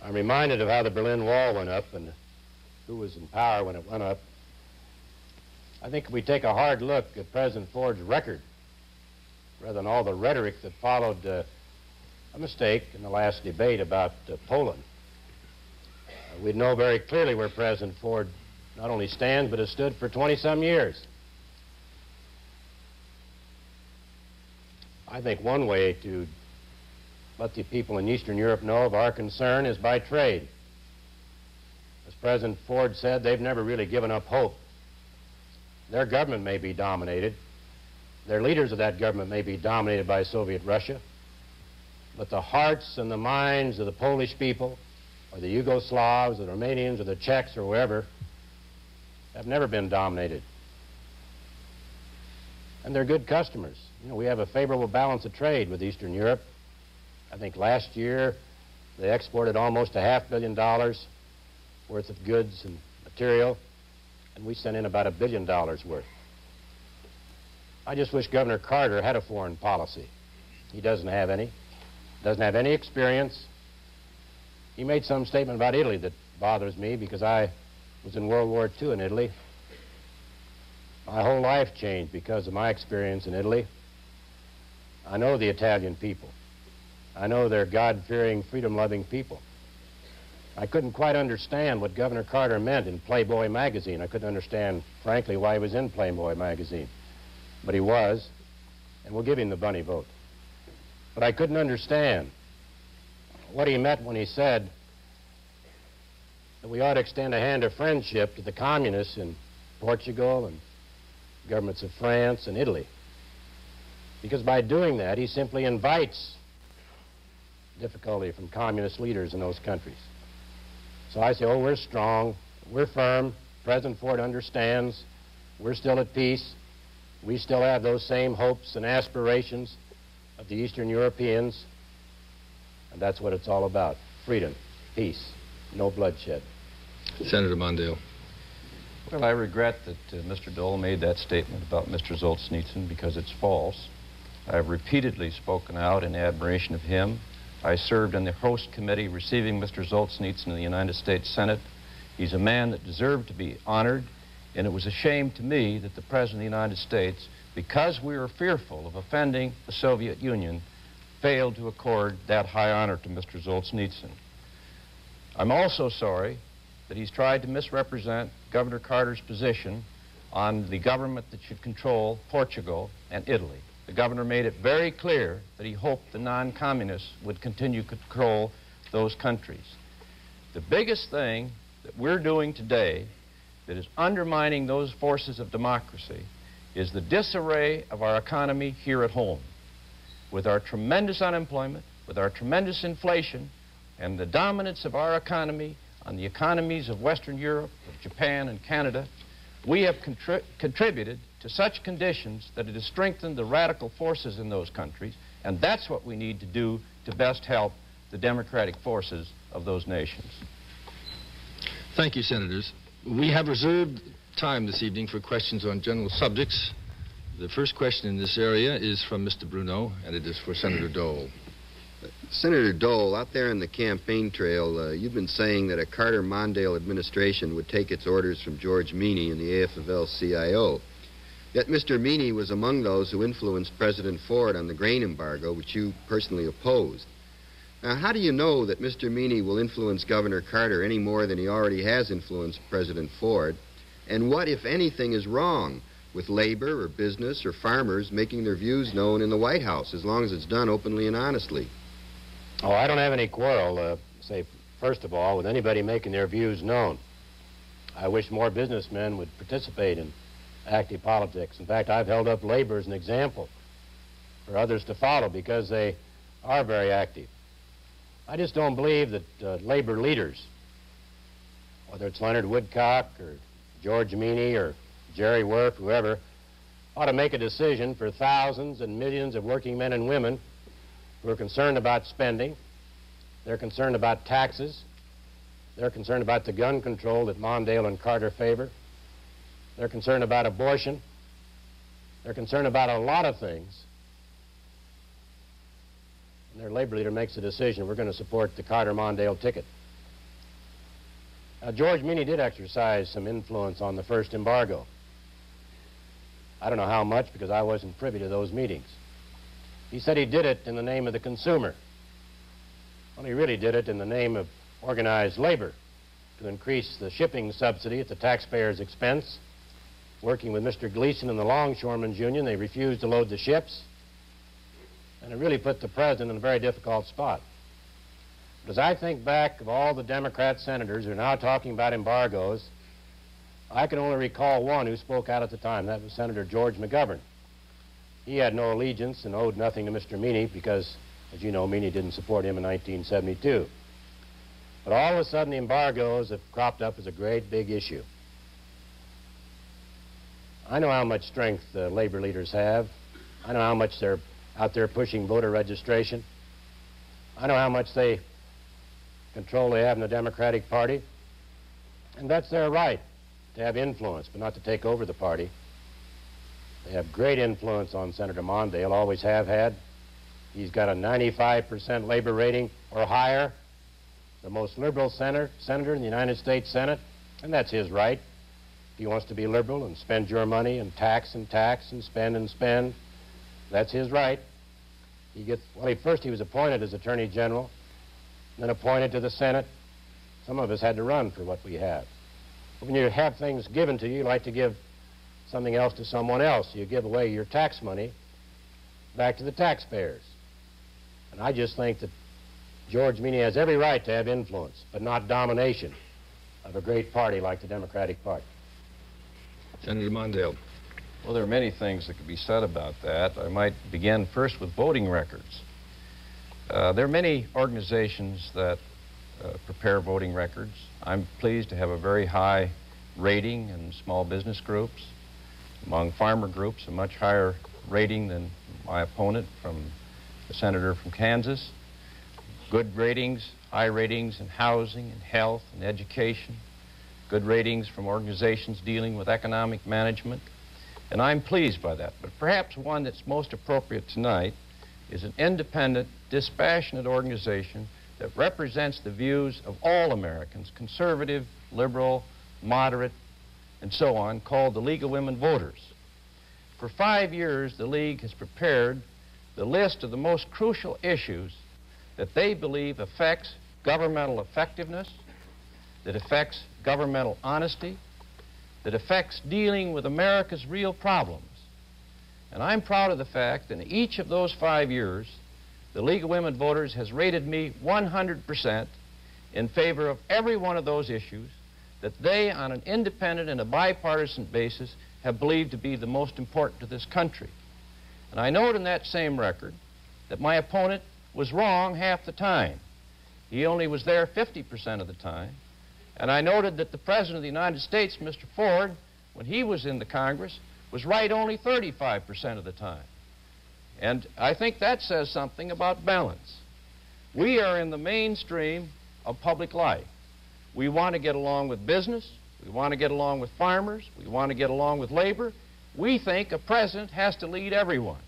I'm reminded of how the Berlin Wall went up and who was in power when it went up. I think if we take a hard look at President Ford's record, rather than all the rhetoric that followed a mistake in the last debate about Poland, we'd know very clearly where President Ford not only stands, but has stood for 20-some years. I think one way to let the people in Eastern Europe know of our concern is by trade. As President Ford said, they've never really given up hope. Their government may be dominated. Their leaders of that government may be dominated by Soviet Russia. But the hearts and the minds of the Polish people, or the Yugoslavs, or the Romanians, or the Czechs, or whoever, have never been dominated. And they're good customers. You know, we have a favorable balance of trade with Eastern Europe. I think last year they exported almost $500 million worth of goods and material, and we sent in about $1 billion worth. I just wish Governor Carter had a foreign policy. He doesn't have any. Doesn't have any experience. He made some statement about Italy that bothers me because I was in World War II in Italy. My whole life changed because of my experience in Italy. I know the Italian people. I know they're God-fearing, freedom-loving people. I couldn't quite understand what Governor Carter meant in Playboy magazine. I couldn't understand, frankly, why he was in Playboy magazine. But he was, and we'll give him the bunny vote. But I couldn't understand what he meant when he said that we ought to extend a hand of friendship to the communists in Portugal and governments of France and Italy. Because by doing that, he simply invites difficulty from communist leaders in those countries. So I say, oh, we're strong, we're firm, President Ford understands, we're still at peace, we still have those same hopes and aspirations of the Eastern Europeans, and that's what it's all about, freedom, peace, no bloodshed. Senator Mondale. Well, I regret that Mr. Dole made that statement about Mr. Solzhenitsyn because it's false. I've repeatedly spoken out in admiration of him. I served in the host committee receiving Mr. Solzhenitsyn in the United States Senate. He's a man that deserved to be honored, and it was a shame to me that the President of the United States, because we were fearful of offending the Soviet Union, failed to accord that high honor to Mr. Solzhenitsyn. I'm also sorry that he's tried to misrepresent Governor Carter's position on the government that should control Portugal and Italy. The governor made it very clear that he hoped the non-communists would continue to control those countries. The biggest thing that we're doing today that is undermining those forces of democracy is the disarray of our economy here at home. With our tremendous unemployment, with our tremendous inflation, and the dominance of our economy on the economies of Western Europe, of Japan, and Canada, we have contributed to such conditions that it has strengthened the radical forces in those countries, and that's what we need to do to best help the democratic forces of those nations. Thank you, Senators. We have reserved time this evening for questions on general subjects. The first question in this area is from Mr. Bruno, and it is for Senator Dole. Senator Dole, out there in the campaign trail, you've been saying that a Carter-Mondale administration would take its orders from George Meany and the AFL-CIO. Yet Mr. Meany was among those who influenced President Ford on the grain embargo, which you personally opposed. Now, how do you know that Mr. Meany will influence Governor Carter any more than he already has influenced President Ford? And what, if anything, is wrong with labor or business or farmers making their views known in the White House, as long as it's done openly and honestly? Oh, I don't have any quarrel, say, first of all, with anybody making their views known. I wish more businessmen would participate in active politics. In fact, I've held up labor as an example for others to follow because they are very active. I just don't believe that labor leaders, whether it's Leonard Woodcock or George Meany or Jerry Worth, whoever, ought to make a decision for thousands and millions of working men and women who are concerned about spending. They're concerned about taxes. They're concerned about the gun control that Mondale and Carter favor. They're concerned about abortion. They're concerned about a lot of things. And their labor leader makes a decision. We're going to support the Carter-Mondale ticket. Now, George Meany did exercise some influence on the first embargo. I don't know how much because I wasn't privy to those meetings. He said he did it in the name of the consumer. Well, he really did it in the name of organized labor to increase the shipping subsidy at the taxpayer's expense. Working with Mr. Gleason and the Longshoremen's Union, they refused to load the ships. And it really put the president in a very difficult spot. But as I think back of all the Democrat senators who are now talking about embargoes, I can only recall one who spoke out at the time. That was Senator George McGovern. He had no allegiance and owed nothing to Mr. Meany because, as you know, Meany didn't support him in 1972. But all of a sudden, the embargoes have cropped up as a great big issue. I know how much strength the labor leaders have. I know how much they're out there pushing voter registration. I know how much control they have in the Democratic Party. And that's their right, to have influence, but not to take over the party. They have great influence on Senator Mondale, always have had. He's got a 95% labor rating or higher, the most liberal senator in the United States Senate, and that's his right. If he wants to be liberal and spend your money and tax and spend, that's his right. First he was appointed as Attorney General, then appointed to the Senate. Some of us had to run for what we have. When you have things given to you, you like to give something else to someone else. You give away your tax money back to the taxpayers. And I just think that George Meany has every right to have influence, but not domination of a great party like the Democratic Party. Senator Mondale. Well, there are many things that could be said about that. I might begin first with voting records. There are many organizations that prepare voting records. I'm pleased to have a very high rating in small business groups. Among farmer groups, a much higher rating than my opponent from the senator from Kansas. Good ratings, high ratings in housing and health and education. Good ratings from organizations dealing with economic management. And I'm pleased by that. But perhaps one that's most appropriate tonight is an independent, dispassionate organization that represents the views of all Americans, conservative, liberal, moderate, and so on, called the League of Women Voters. For 5 years, the League has prepared the list of the most crucial issues that they believe affects governmental effectiveness, that affects governmental honesty, that affects dealing with America's real problems. And I'm proud of the fact that in each of those 5 years, the League of Women Voters has rated me 100% in favor of every one of those issues that they, on an independent and a bipartisan basis, have believed to be the most important to this country. And I note in that same record that my opponent was wrong half the time. He only was there 50% of the time. And I noted that the President of the United States, Mr. Ford, when he was in the Congress, was right only 35% of the time. And I think that says something about balance. We are in the mainstream of public life. We want to get along with business. We want to get along with farmers. We want to get along with labor. We think a president has to lead everyone.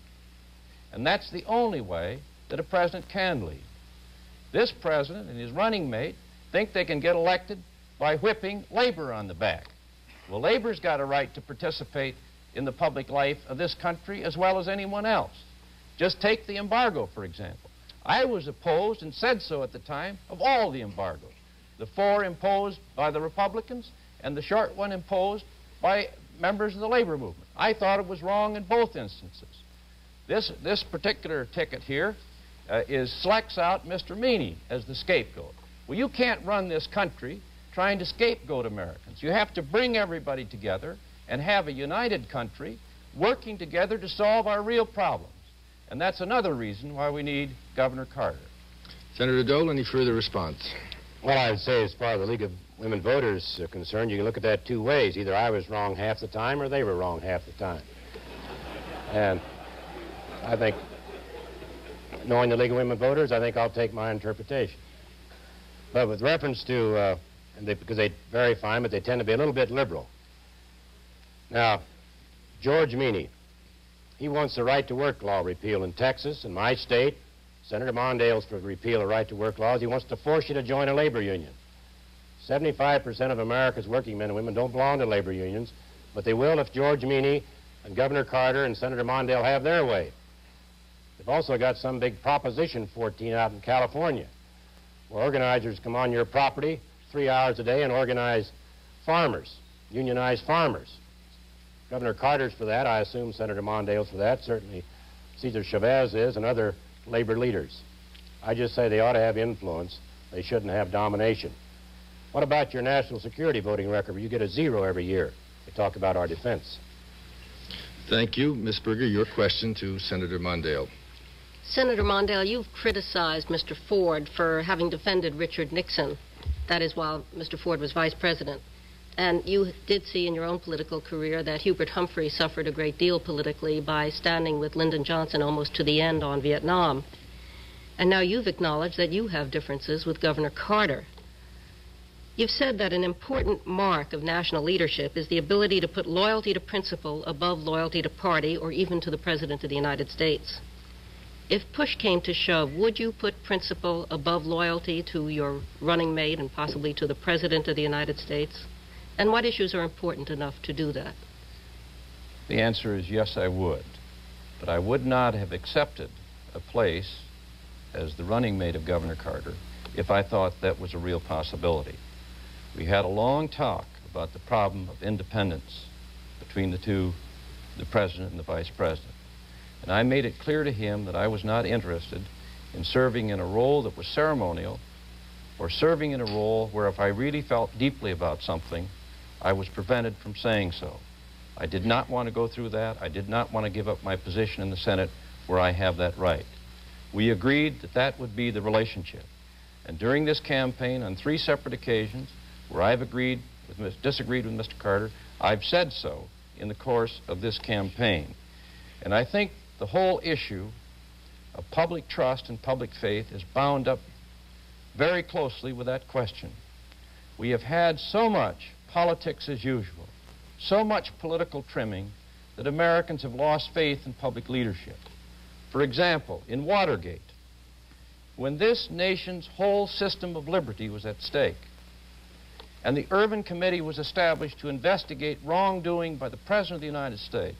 And that's the only way that a president can lead. This president and his running mate think they can get elected by whipping labor on the back. Well, labor's got a right to participate in the public life of this country as well as anyone else. Just take the embargo, for example. I was opposed, and said so at the time, of all the embargoes. The 4 imposed by the Republicans and the short one imposed by members of the labor movement. I thought it was wrong in both instances. This particular ticket here selects out Mr. Meany as the scapegoat. Well, you can't run this country trying to scapegoat Americans. You have to bring everybody together and have a united country working together to solve our real problems. And that's another reason why we need Governor Carter. Senator Dole, any further response? Well, I would say as far as the League of Women Voters are concerned, you can look at that 2 ways. Either I was wrong half the time or they were wrong half the time. And I think Knowing the League of Women Voters, I think I'll take my interpretation. But with reference to, because they vary fine, but they tend to be a little bit liberal. Now, George Meany, he wants the right-to-work law repealed in Texas. In my state, Senator Mondale's for repeal of right-to-work laws. He wants to force you to join a labor union. 75% of America's working men and women don't belong to labor unions, but they will if George Meany and Governor Carter and Senator Mondale have their way. They've also got some big Proposition 14 out in California, where organizers come on your property 3 hours a day and organize farmers, unionize farmers. Governor Carter's for that. I assume Senator Mondale's for that. Certainly Cesar Chavez is, and other labor leaders. I just say they ought to have influence. They shouldn't have domination. What about your national security voting record where you get a 0 every year? They talk about our defense. Thank you. Ms. Berger, your question to Senator Mondale. Senator Mondale, you've criticized Mr. Ford for having defended Richard Nixon. That is while Mr. Ford was vice president. And you did see in your own political career that Hubert Humphrey suffered a great deal politically by standing with Lyndon Johnson almost to the end on Vietnam. And now you've acknowledged that you have differences with Governor Carter. You've said that an important mark of national leadership is the ability to put loyalty to principle above loyalty to party or even to the President of the United States. If push came to shove, would you put principle above loyalty to your running mate and possibly to the President of the United States? And what issues are important enough to do that? The answer is yes, I would. But I would not have accepted a place as the running mate of Governor Carter if I thought that was a real possibility. We had a long talk about the problem of independence between the two, the President and the Vice President. And I made it clear to him that I was not interested in serving in a role that was ceremonial or serving in a role where if I really felt deeply about something, I was prevented from saying so. I did not want to go through that. I did not want to give up my position in the Senate where I have that right. We agreed that that would be the relationship. And during this campaign, on 3 separate occasions, where I've disagreed with Mr. Carter, I've said so in the course of this campaign. And I think the whole issue of public trust and public faith is bound up very closely with that question. We have had so much politics as usual, so much political trimming, that Americans have lost faith in public leadership. For example, in Watergate, when this nation's whole system of liberty was at stake, and the Irvin Committee was established to investigate wrongdoing by the President of the United States,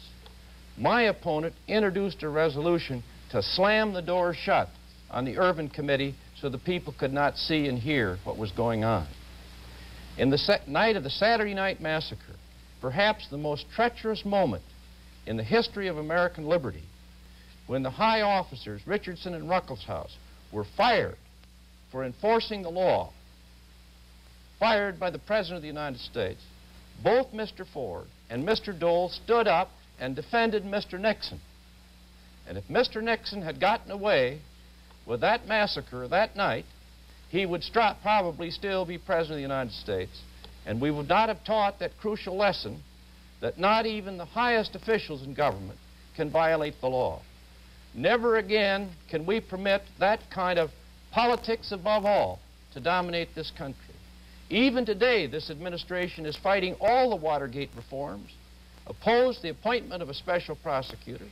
my opponent introduced a resolution to slam the door shut on the Irvin Committee so the people could not see and hear what was going on. In the night of the Saturday Night Massacre, perhaps the most treacherous moment in the history of American liberty, when the high officers, Richardson and Ruckelshaus, were fired for enforcing the law, fired by the President of the United States, both Mr. Ford and Mr. Dole stood up and defended Mr. Nixon. And if Mr. Nixon had gotten away with that massacre that night, he would probably still be President of the United States, and we would not have taught that crucial lesson that not even the highest officials in government can violate the law. Never again can we permit that kind of politics above all to dominate this country. Even today, this administration is fighting all the Watergate reforms, opposed the appointment of a special prosecutor,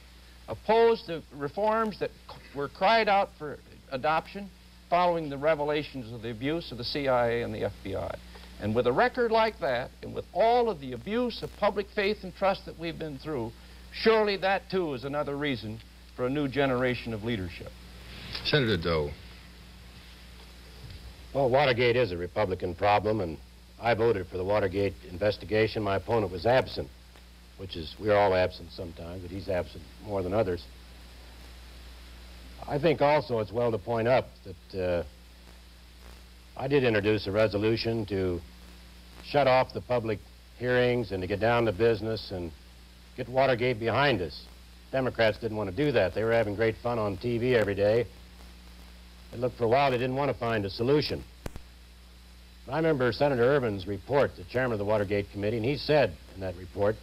opposed the reforms that were cried out for adoption following the revelations of the abuse of the CIA and the FBI. And with a record like that, and with all of the abuse of public faith and trust that we've been through, surely that, too, is another reason for a new generation of leadership. Senator Doe. Well, Watergate is a Republican problem, and I voted for the Watergate investigation. My opponent was absent, which is, we're all absent sometimes, but he's absent more than others. I think also it's well to point out that I did introduce a resolution to shut off the public hearings and to get down to business and get Watergate behind us. Democrats didn't want to do that. They were having great fun on TV every day. It looked for a while they didn't want to find a solution. I remember Senator Irvin's report, the chairman of the Watergate Committee, and he said in that report,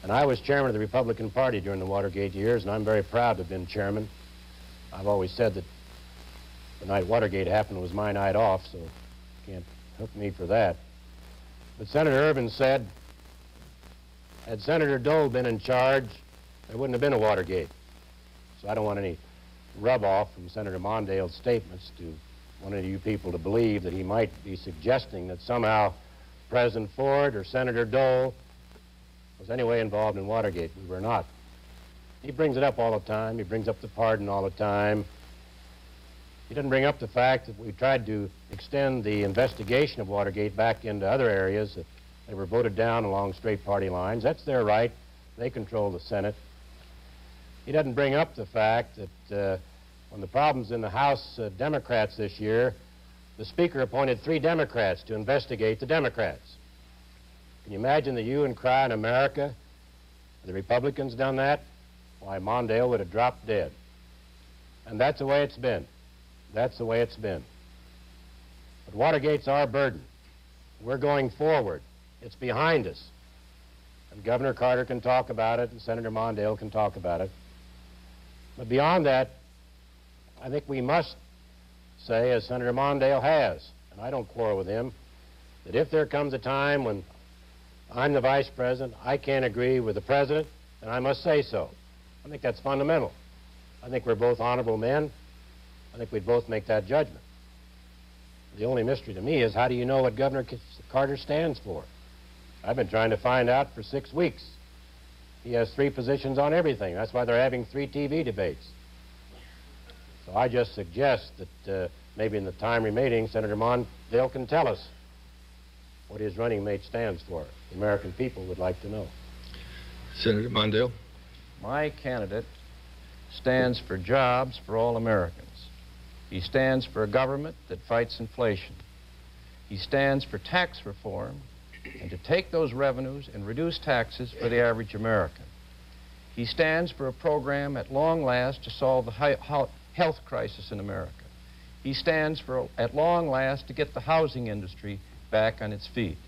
and I was chairman of the Republican Party during the Watergate years, and I'm very proud to have been chairman, I've always said that the night Watergate happened was my night off, so you can't hook me for that. But Senator Ervin said, had Senator Dole been in charge, there wouldn't have been a Watergate. So I don't want any rub-off from Senator Mondale's statements to one of you people to believe that he might be suggesting that somehow President Ford or Senator Dole was anyway involved in Watergate. We were not. He brings it up all the time. He brings up the pardon all the time. He doesn't bring up the fact that we tried to extend the investigation of Watergate back into other areas that they were voted down along straight party lines. That's their right. They control the Senate. He doesn't bring up the fact that when the problems in the House Democrats this year, the Speaker appointed 3 Democrats to investigate the Democrats. Can you imagine the hue and cry in America? Had the Republicans done that? Why, Mondale would have dropped dead. And that's the way it's been. That's the way it's been. But Watergate's our burden. We're going forward. It's behind us. And Governor Carter can talk about it, and Senator Mondale can talk about it. But beyond that, I think we must say, as Senator Mondale has, and I don't quarrel with him, that if there comes a time when I'm the vice president, I can't agree with the president, then I must say so. I think that's fundamental. I think we're both honorable men. I think we'd both make that judgment. The only mystery to me is, how do you know what Governor Carter stands for? I've been trying to find out for 6 weeks. He has 3 positions on everything. That's why they're having 3 TV debates. So I just suggest that maybe in the time remaining, Senator Mondale can tell us what his running mate stands for. The American people would like to know. Senator Mondale. My candidate stands for jobs for all Americans. He stands for a government that fights inflation. He stands for tax reform and to take those revenues and reduce taxes for the average American. He stands for a program at long last to solve the health crisis in America. He stands for, at long last, to get the housing industry back on its feet.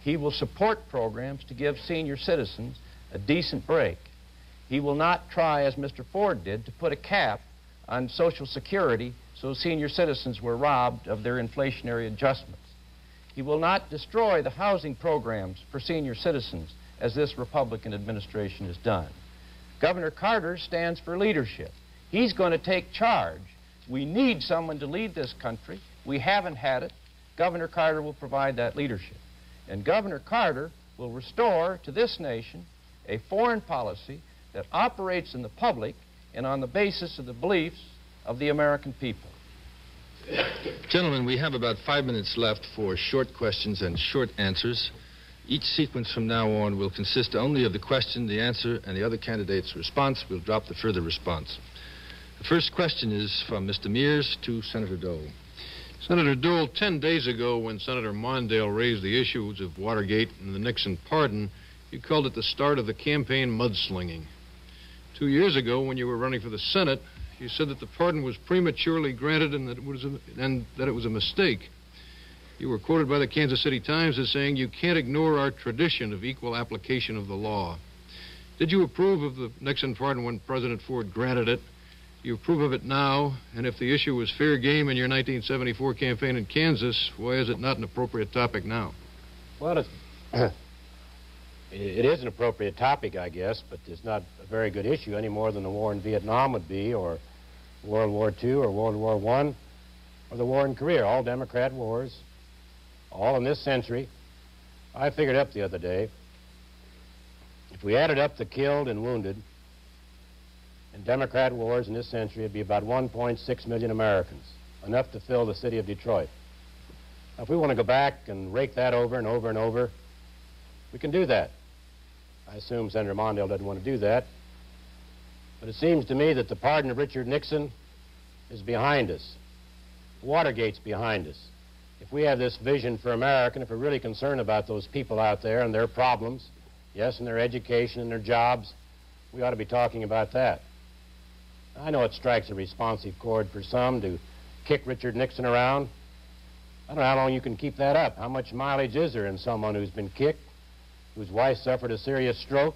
He will support programs to give senior citizens a decent break. He will not try, as Mr. Ford did, to put a cap on Social Security so senior citizens were robbed of their inflationary adjustments. He will not destroy the housing programs for senior citizens as this Republican administration has done. Governor Carter stands for leadership. He's going to take charge. We need someone to lead this country. We haven't had it. Governor Carter will provide that leadership. And Governor Carter will restore to this nation a foreign policy that operates in the public and on the basis of the beliefs of the American people. Gentlemen, we have about 5 minutes left for short questions and short answers. Each sequence from now on will consist only of the question, the answer, and the other candidate's response. We'll drop the further response. The first question is from Mr. Mears to Senator Dole. Senator Dole, 10 days ago when Senator Mondale raised the issues of Watergate and the Nixon pardon, you called it the start of the campaign mudslinging. 2 years ago, when you were running for the Senate, you said that the pardon was prematurely granted and that it was a mistake. You were quoted by the Kansas City Times as saying, "You can't ignore our tradition of equal application of the law." Did you approve of the Nixon pardon when President Ford granted it? Do you approve of it now? And if the issue was fair game in your 1974 campaign in Kansas, why is it not an appropriate topic now? Well, it is an appropriate topic, I guess, but it's not a very good issue any more than the war in Vietnam would be, or World War II, or World War I, or the war in Korea. All Democrat wars, all in this century. I figured up the other day, if we added up the killed and wounded in Democrat wars in this century, it'd be about 1.6 million Americans, enough to fill the city of Detroit. Now, if we want to go back and rake that over and over and over, we can do that. I assume Senator Mondale doesn't want to do that. But it seems to me that the pardon of Richard Nixon is behind us. Watergate's behind us. If we have this vision for America, and if we're really concerned about those people out there and their problems, yes, and their education and their jobs, we ought to be talking about that. I know it strikes a responsive chord for some to kick Richard Nixon around. I don't know how long you can keep that up. How much mileage is there in someone who's been kicked, whose wife suffered a serious stroke,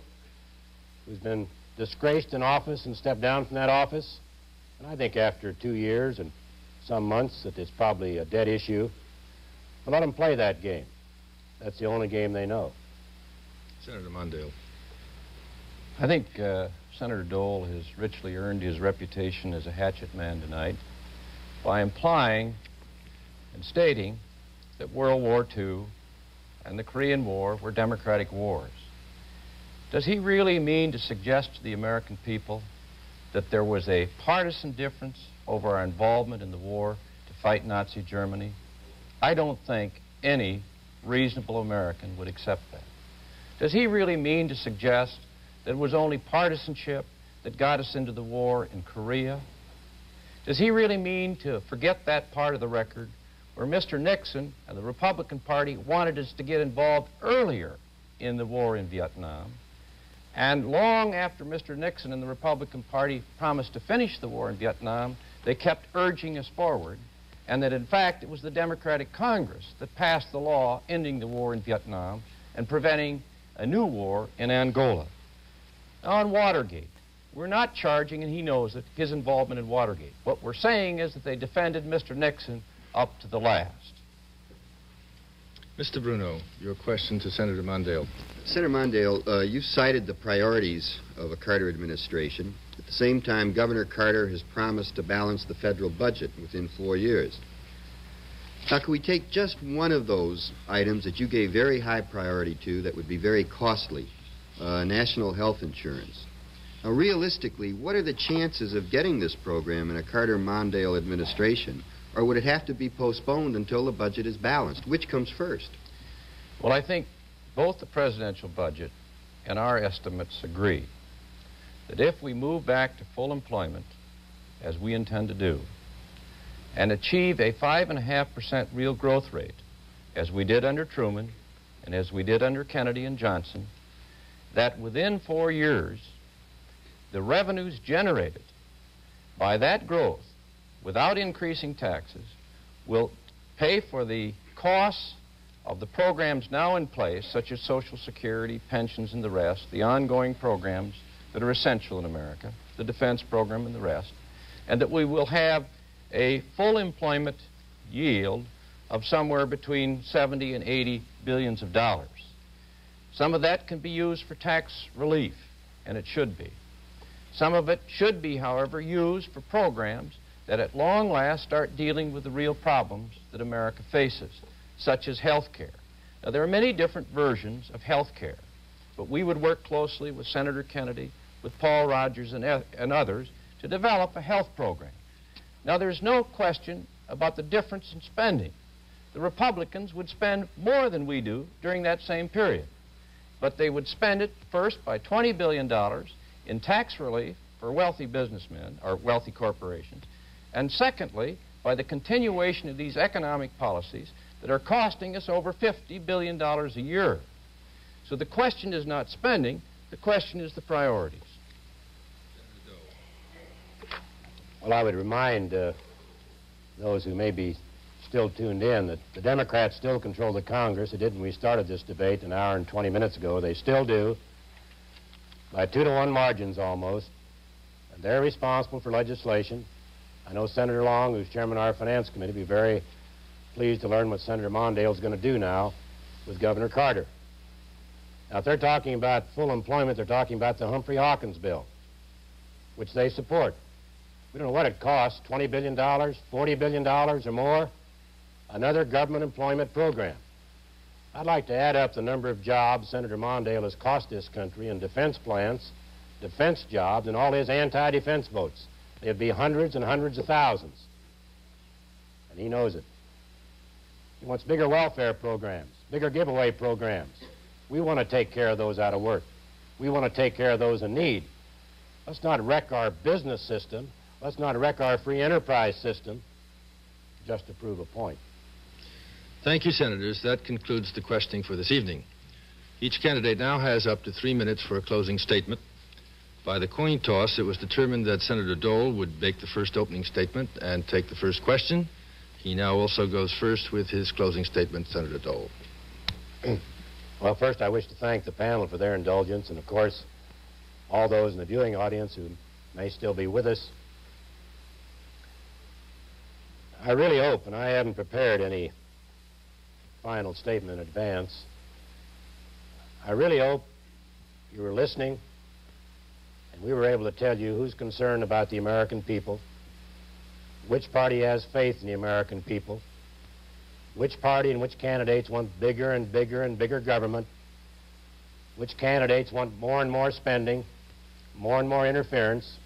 who's been disgraced in office and stepped down from that office, And I think after 2 years and some months that it's probably a dead issue, but let them play that game. That's the only game they know. Senator Mondale. I think Senator Dole has richly earned his reputation as a hatchet man tonight by implying and stating that World War II and the Korean War were democratic wars. Does he really mean to suggest to the American people that there was a partisan difference over our involvement in the war to fight Nazi Germany? I don't think any reasonable American would accept that. Does he really mean to suggest that it was only partisanship that got us into the war in Korea? Does he really mean to forget that part of the record where Mr. Nixon and the Republican Party wanted us to get involved earlier in the war in Vietnam? And long after Mr. Nixon and the Republican Party promised to finish the war in Vietnam, they kept urging us forward, and that in fact it was the Democratic Congress that passed the law ending the war in Vietnam and preventing a new war in Angola. Now, on Watergate, we're not charging, and he knows it, his involvement in Watergate. What we're saying is that they defended Mr. Nixon up to the last. Mr. Bruno, your question to Senator Mondale. Senator Mondale, you cited the priorities of a Carter administration. At the same time, Governor Carter has promised to balance the federal budget within 4 years. Now, can we take just one of those items that you gave very high priority to that would be very costly, national health insurance? Now, realistically, what are the chances of getting this program in a Carter-Mondale administration? Or would it have to be postponed until the budget is balanced? Which comes first? Well, I think both the presidential budget and our estimates agree that if we move back to full employment, as we intend to do, and achieve a 5.5% real growth rate, as we did under Truman and as we did under Kennedy and Johnson, that within 4 years, the revenues generated by that growth, without increasing taxes, will pay for the costs of the programs now in place, such as Social Security, pensions, and the rest, the ongoing programs that are essential in America, the defense program and the rest, and that we will have a full employment yield of somewhere between 70 and 80 billions of dollars. Some of that can be used for tax relief, and it should be. Some of it should be, however, used for programs that at long last start dealing with the real problems that America faces, such as health care. Now, there are many different versions of health care, but we would work closely with Senator Kennedy, with Paul Rogers and others to develop a health program. Now, there's no question about the difference in spending. The Republicans would spend more than we do during that same period, but they would spend it first by $20 billion in tax relief for wealthy businessmen or wealthy corporations, and secondly, by the continuation of these economic policies that are costing us over $50 billion a year. So the question is not spending, the question is the priorities. Well, I would remind those who may be still tuned in that the Democrats still control the Congress. They did when we started this debate an hour and 20 minutes ago. They still do, by 2-to-1 margins almost, and they're responsible for legislation. I know Senator Long, who's chairman of our Finance Committee, will be very pleased to learn what Senator Mondale is going to do now with Governor Carter. Now, if they're talking about full employment, they're talking about the Humphrey Hawkins bill, which they support. We don't know what it costs, $20 billion, $40 billion or more, another government employment program. I'd like to add up the number of jobs Senator Mondale has cost this country in defense plants, defense jobs, and all his anti-defense votes. There'd be hundreds and hundreds of thousands. And he knows it. He wants bigger welfare programs, bigger giveaway programs. We want to take care of those out of work. We want to take care of those in need. Let's not wreck our business system. Let's not wreck our free enterprise system just to prove a point. Thank you, Senators. That concludes the questioning for this evening. Each candidate now has up to 3 minutes for a closing statement. By the coin toss, it was determined that Senator Dole would make the first opening statement and take the first question. He now also goes first with his closing statement. Senator Dole. Well, first I wish to thank the panel for their indulgence, and of course all those in the viewing audience who may still be with us. I really hope, and I haven't prepared any final statement in advance, I really hope you were listening and we were able to tell you who's concerned about the American people, which party has faith in the American people, which party and which candidates want bigger and bigger and bigger government, which candidates want more and more spending, more and more interference.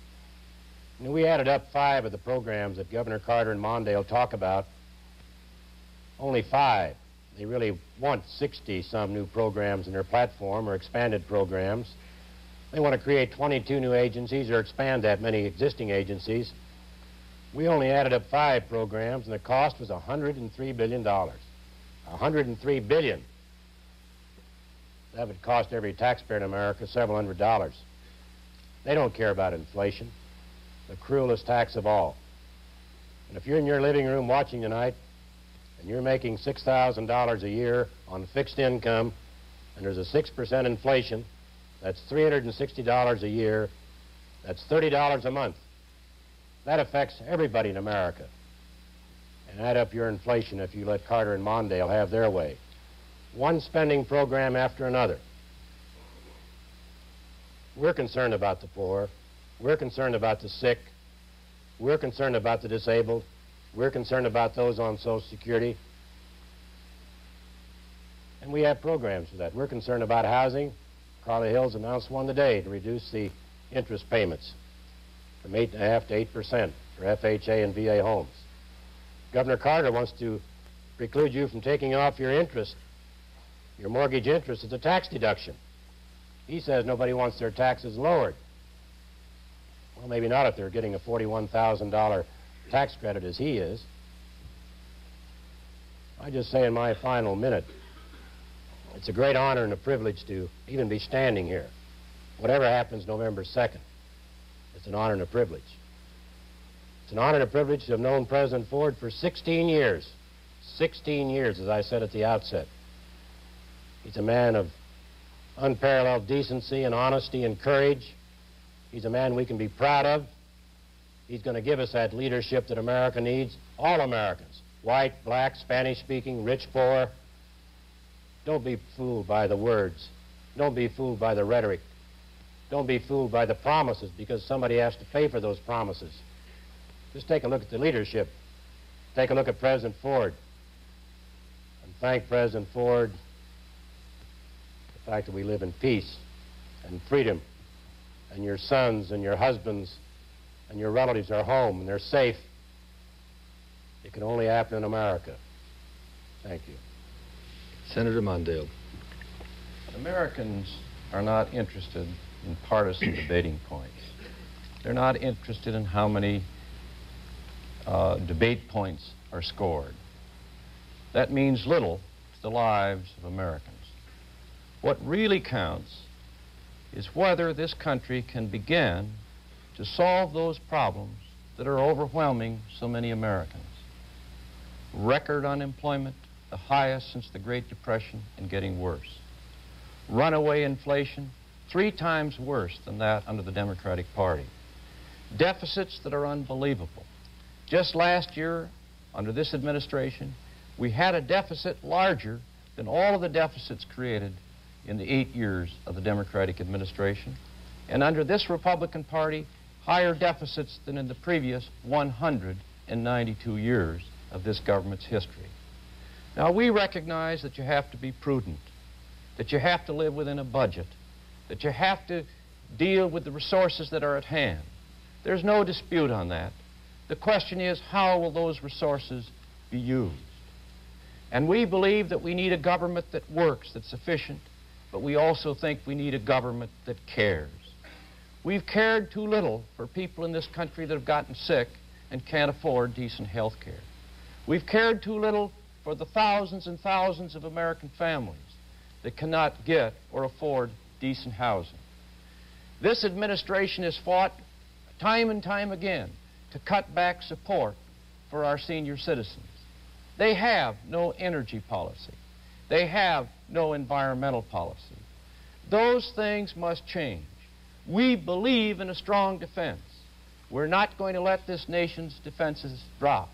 And we added up 5 of the programs that Governor Carter and Mondale talk about. Only 5. They really want 60-some new programs in their platform or expanded programs. They want to create 22 new agencies or expand that many existing agencies. We only added up 5 programs, and the cost was $103 billion. $103 billion. That would cost every taxpayer in America several $100s. They don't care about inflation, the cruelest tax of all. And if you're in your living room watching tonight, and you're making $6,000 a year on fixed income, and there's a 6% inflation, that's $360 a year, that's $30 a month. That affects everybody in America. And add up your inflation if you let Carter and Mondale have their way. One spending program after another. We're concerned about the poor. We're concerned about the sick. We're concerned about the disabled. We're concerned about those on Social Security. And we have programs for that. We're concerned about housing. Carly Hill's announced one today to reduce the interest payments from 8.5% to 8% for FHA and VA homes. Governor Carter wants to preclude you from taking off your interest, your mortgage interest, as a tax deduction. He says nobody wants their taxes lowered. Well, maybe not if they're getting a $41,000 tax credit as he is. I just say in my final minute, it's a great honor and a privilege to even be standing here. Whatever happens November 2nd, it's an honor and a privilege. It's an honor and a privilege to have known President Ford for 16 years. 16 years, as I said at the outset. He's a man of unparalleled decency and honesty and courage. He's a man we can be proud of. He's going to give us that leadership that America needs, all Americans, white, black, Spanish-speaking, rich, poor. Don't be fooled by the words. Don't be fooled by the rhetoric. Don't be fooled by the promises because somebody has to pay for those promises. Just take a look at the leadership. Take a look at President Ford. And thank President Ford for the fact that we live in peace and freedom, and your sons and your husbands and your relatives are home and they're safe. It can only happen in America. Thank you. Senator Mondale. Americans are not interested in partisan debating points. They're not interested in how many debate points are scored. That means little to the lives of Americans. What really counts is whether this country can begin to solve those problems that are overwhelming so many Americans. Record unemployment, the highest since the Great Depression and getting worse. Runaway inflation, 3 times worse than that under the Democratic Party. Deficits that are unbelievable. Just last year, under this administration, we had a deficit larger than all of the deficits created in the 8 years of the Democratic administration. And under this Republican Party, higher deficits than in the previous 192 years of this government's history. Now, we recognize that you have to be prudent, that you have to live within a budget, that you have to deal with the resources that are at hand. There's no dispute on that. The question is, how will those resources be used? And we believe that we need a government that works, that's efficient, but we also think we need a government that cares. We've cared too little for people in this country that have gotten sick and can't afford decent health care. We've cared too little for the thousands and thousands of American families that cannot get or afford decent housing. This administration has fought time and time again to cut back support for our senior citizens. They have no energy policy. They have no environmental policy. Those things must change. We believe in a strong defense. We're not going to let this nation's defenses drop.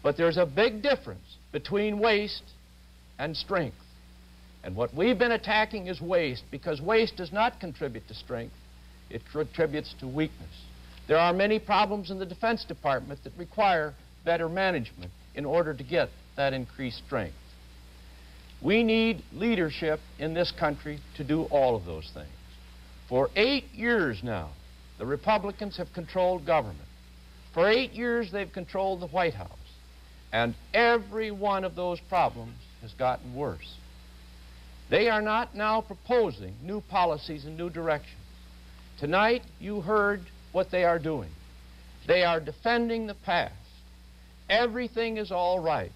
But there's a big difference between waste and strength. And what we've been attacking is waste, because waste does not contribute to strength. It contributes to weakness. There are many problems in the Defense Department that require better management in order to get that increased strength. We need leadership in this country to do all of those things. For 8 years now, the Republicans have controlled government. For 8 years, they've controlled the White House. And every one of those problems has gotten worse. They are not now proposing new policies and new directions. Tonight, you heard what they are doing. They are defending the past. Everything is all right.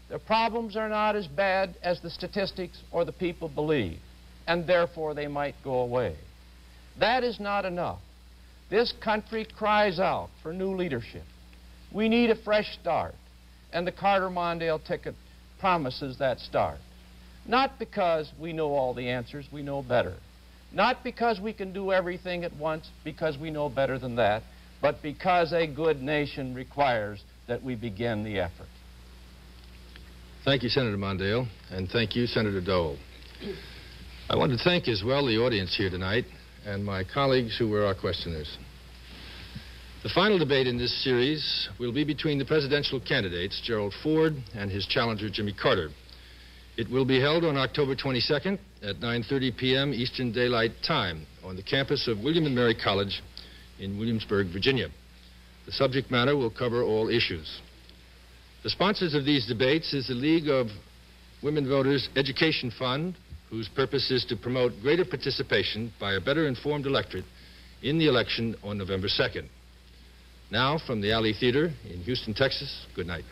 The problems are not as bad as the statistics or the people believe, and therefore they might go away. That is not enough. This country cries out for new leadership. We need a fresh start, and the Carter-Mondale ticket promises that start. Not because we know all the answers, we know better. Not because we can do everything at once, because we know better than that, but because a good nation requires that we begin the effort. Thank you, Senator Mondale, and thank you, Senator Dole. I want to thank as well the audience here tonight and my colleagues who were our questioners. The final debate in this series will be between the presidential candidates, Gerald Ford and his challenger, Jimmy Carter. It will be held on October 22nd at 9:30 p.m. Eastern Daylight Time on the campus of William & Mary College in Williamsburg, Virginia. The subject matter will cover all issues. The sponsors of these debates is the League of Women Voters Education Fund, whose purpose is to promote greater participation by a better informed electorate in the election on November 2nd. Now, from the Alley Theater in Houston, Texas, good night.